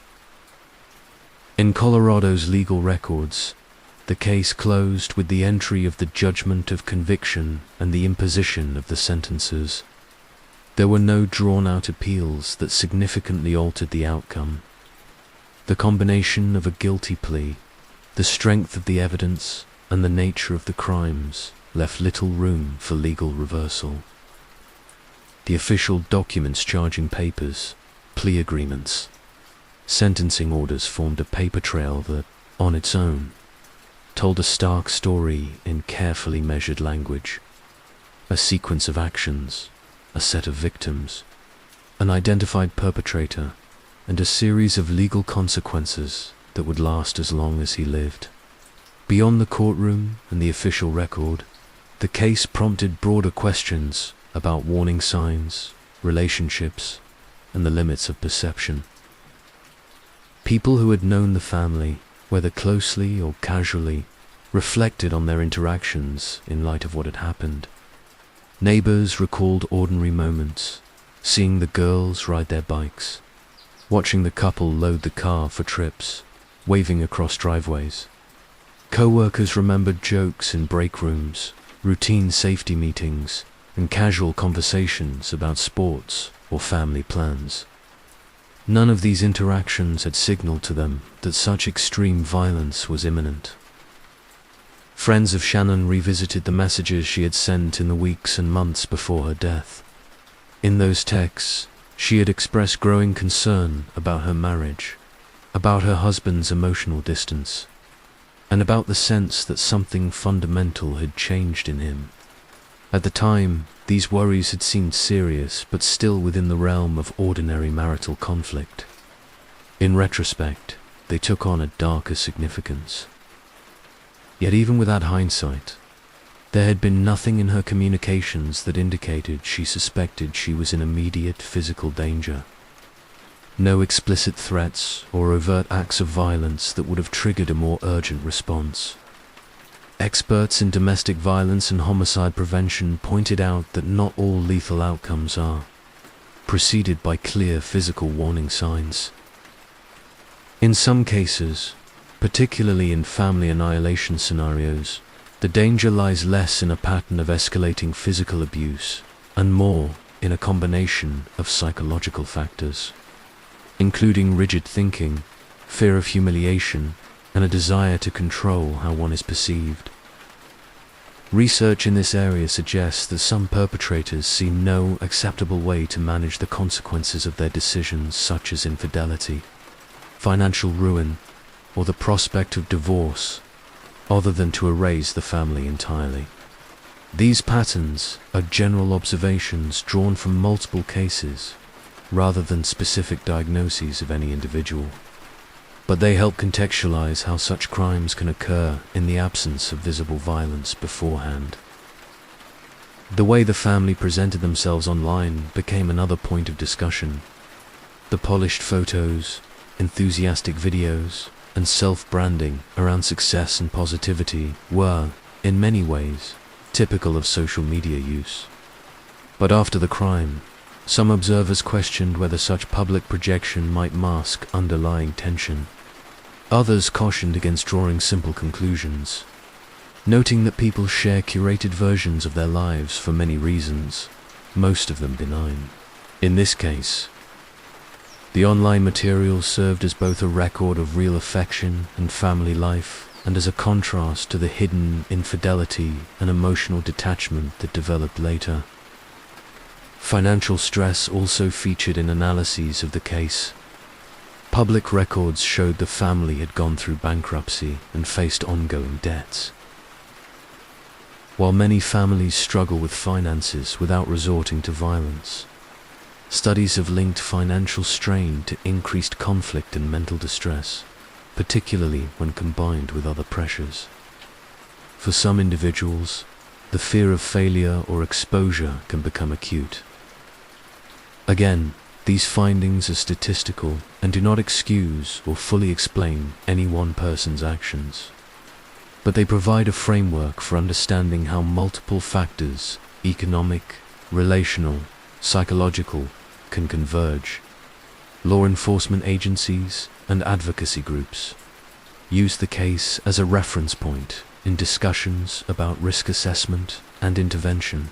In Colorado's legal records, the case closed with the entry of the judgment of conviction and the imposition of the sentences. There were no drawn-out appeals that significantly altered the outcome. The combination of a guilty plea, the strength of the evidence, and the nature of the crimes left little room for legal reversal. The official documents, charging papers, plea agreements, sentencing orders formed a paper trail that, on its own, told a stark story in carefully measured language. A sequence of actions, a set of victims, an identified perpetrator, and a series of legal consequences that would last as long as he lived. Beyond the courtroom and the official record, the case prompted broader questions about warning signs, relationships, and the limits of perception. People who had known the family, whether closely or casually, reflected on their interactions in light of what had happened. Neighbors recalled ordinary moments, seeing the girls ride their bikes, watching the couple load the car for trips, waving across driveways. Co-workers remembered jokes in break rooms, routine safety meetings, and casual conversations about sports or family plans. None of these interactions had signaled to them that such extreme violence was imminent. Friends of Shannan revisited the messages she had sent in the weeks and months before her death. In those texts, she had expressed growing concern about her marriage, about her husband's emotional distance, and about the sense that something fundamental had changed in him. At the time, these worries had seemed serious, but still within the realm of ordinary marital conflict. In retrospect, they took on a darker significance. Yet even with that hindsight, there had been nothing in her communications that indicated she suspected she was in immediate physical danger. No explicit threats or overt acts of violence that would have triggered a more urgent response. Experts in domestic violence and homicide prevention pointed out that not all lethal outcomes are preceded by clear physical warning signs. In some cases, particularly in family annihilation scenarios, the danger lies less in a pattern of escalating physical abuse and more in a combination of psychological factors, including rigid thinking, fear of humiliation, and a desire to control how one is perceived. Research in this area suggests that some perpetrators see no acceptable way to manage the consequences of their decisions, such as infidelity, financial ruin, or the prospect of divorce, other than to erase the family entirely. These patterns are general observations drawn from multiple cases, rather than specific diagnoses of any individual. But they help contextualize how such crimes can occur in the absence of visible violence beforehand. The way the family presented themselves online became another point of discussion. The polished photos, enthusiastic videos, and self-branding around success and positivity were, in many ways, typical of social media use. But after the crime, some observers questioned whether such public projection might mask underlying tension. Others cautioned against drawing simple conclusions, noting that people share curated versions of their lives for many reasons, most of them benign. In this case, the online material served as both a record of real affection and family life, and as a contrast to the hidden infidelity and emotional detachment that developed later. Financial stress also featured in analyses of the case. Public records showed the family had gone through bankruptcy and faced ongoing debts. While many families struggle with finances without resorting to violence, studies have linked financial strain to increased conflict and mental distress, particularly when combined with other pressures. For some individuals, the fear of failure or exposure can become acute. Again, these findings are statistical and do not excuse or fully explain any one person's actions, but they provide a framework for understanding how multiple factors, economic, relational, psychological, can converge. Law enforcement agencies and advocacy groups use the case as a reference point in discussions about risk assessment and intervention.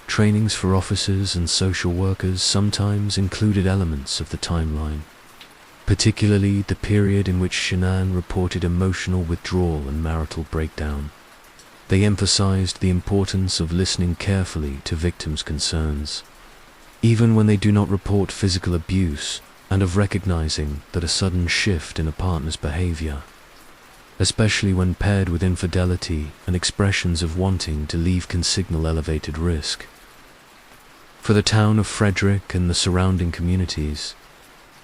Trainings for officers and social workers sometimes included elements of the timeline, particularly the period in which Shannan reported emotional withdrawal and marital breakdown. They emphasized the importance of listening carefully to victims' concerns, even when they do not report physical abuse, and of recognizing that a sudden shift in a partner's behavior, especially when paired with infidelity and expressions of wanting to leave, can signal elevated risk. For the town of Frederick and the surrounding communities,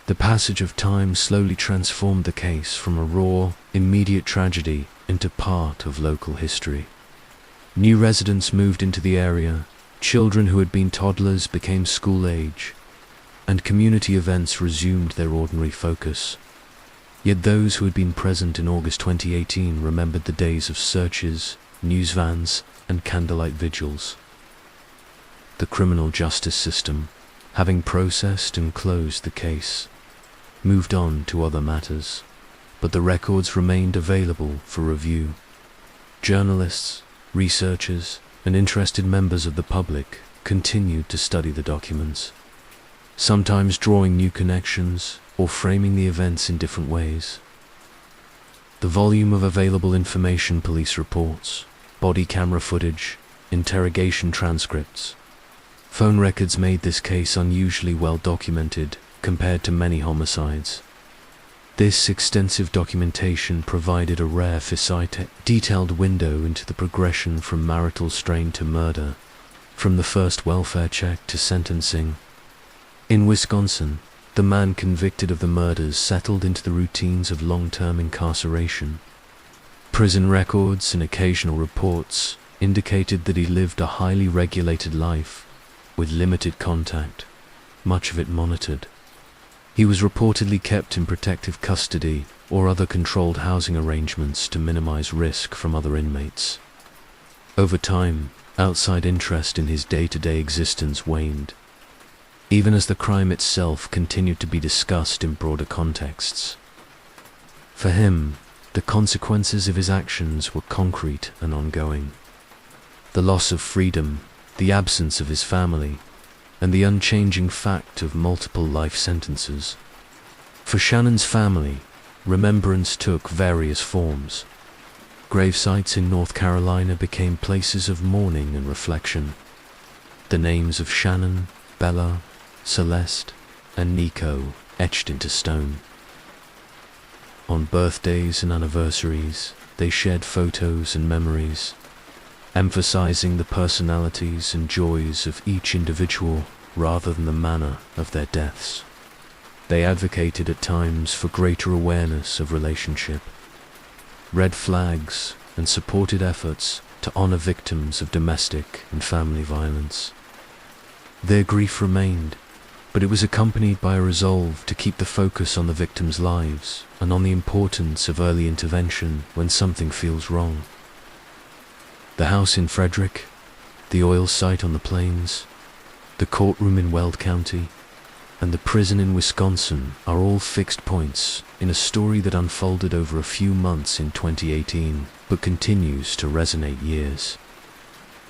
the passage of time slowly transformed the case from a raw, immediate tragedy into part of local history. New residents moved into the area, children who had been toddlers became school age, and community events resumed their ordinary focus. Yet those who had been present in August 2018 remembered the days of searches, news vans, and candlelight vigils. The criminal justice system, having processed and closed the case, moved on to other matters, but the records remained available for review. Journalists, researchers, and interested members of the public continued to study the documents, sometimes drawing new connections or framing the events in different ways. The volume of available information, police reports, body camera footage, interrogation transcripts, phone records made this case unusually well documented compared to many homicides. This extensive documentation provided a rare foresight, detailed window into the progression from marital strain to murder, from the first welfare check to sentencing. In Wisconsin, the man convicted of the murders settled into the routines of long-term incarceration. Prison records and occasional reports indicated that he lived a highly regulated life, with limited contact, much of it monitored. He was reportedly kept in protective custody or other controlled housing arrangements to minimize risk from other inmates. Over time, outside interest in his day-to-day existence waned, even as the crime itself continued to be discussed in broader contexts. For him, the consequences of his actions were concrete and ongoing. The loss of freedom, the absence of his family, and the unchanging fact of multiple life sentences. For Shannan's family, remembrance took various forms. Gravesites in North Carolina became places of mourning and reflection. The names of Shannan, Bella, Celeste, and Nico etched into stone. On birthdays and anniversaries, they shared photos and memories, emphasizing the personalities and joys of each individual rather than the manner of their deaths. They advocated at times for greater awareness of relationship, red flags, and supported efforts to honor victims of domestic and family violence. Their grief remained, but it was accompanied by a resolve to keep the focus on the victims' lives and on the importance of early intervention when something feels wrong. The house in Frederick, the oil site on the plains, the courtroom in Weld County, and the prison in Wisconsin are all fixed points in a story that unfolded over a few months in 2018, but continues to resonate years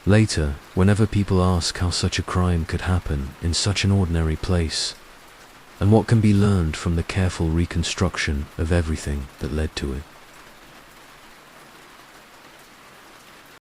later, whenever people ask how such a crime could happen in such an ordinary place, and what can be learned from the careful reconstruction of everything that led to it.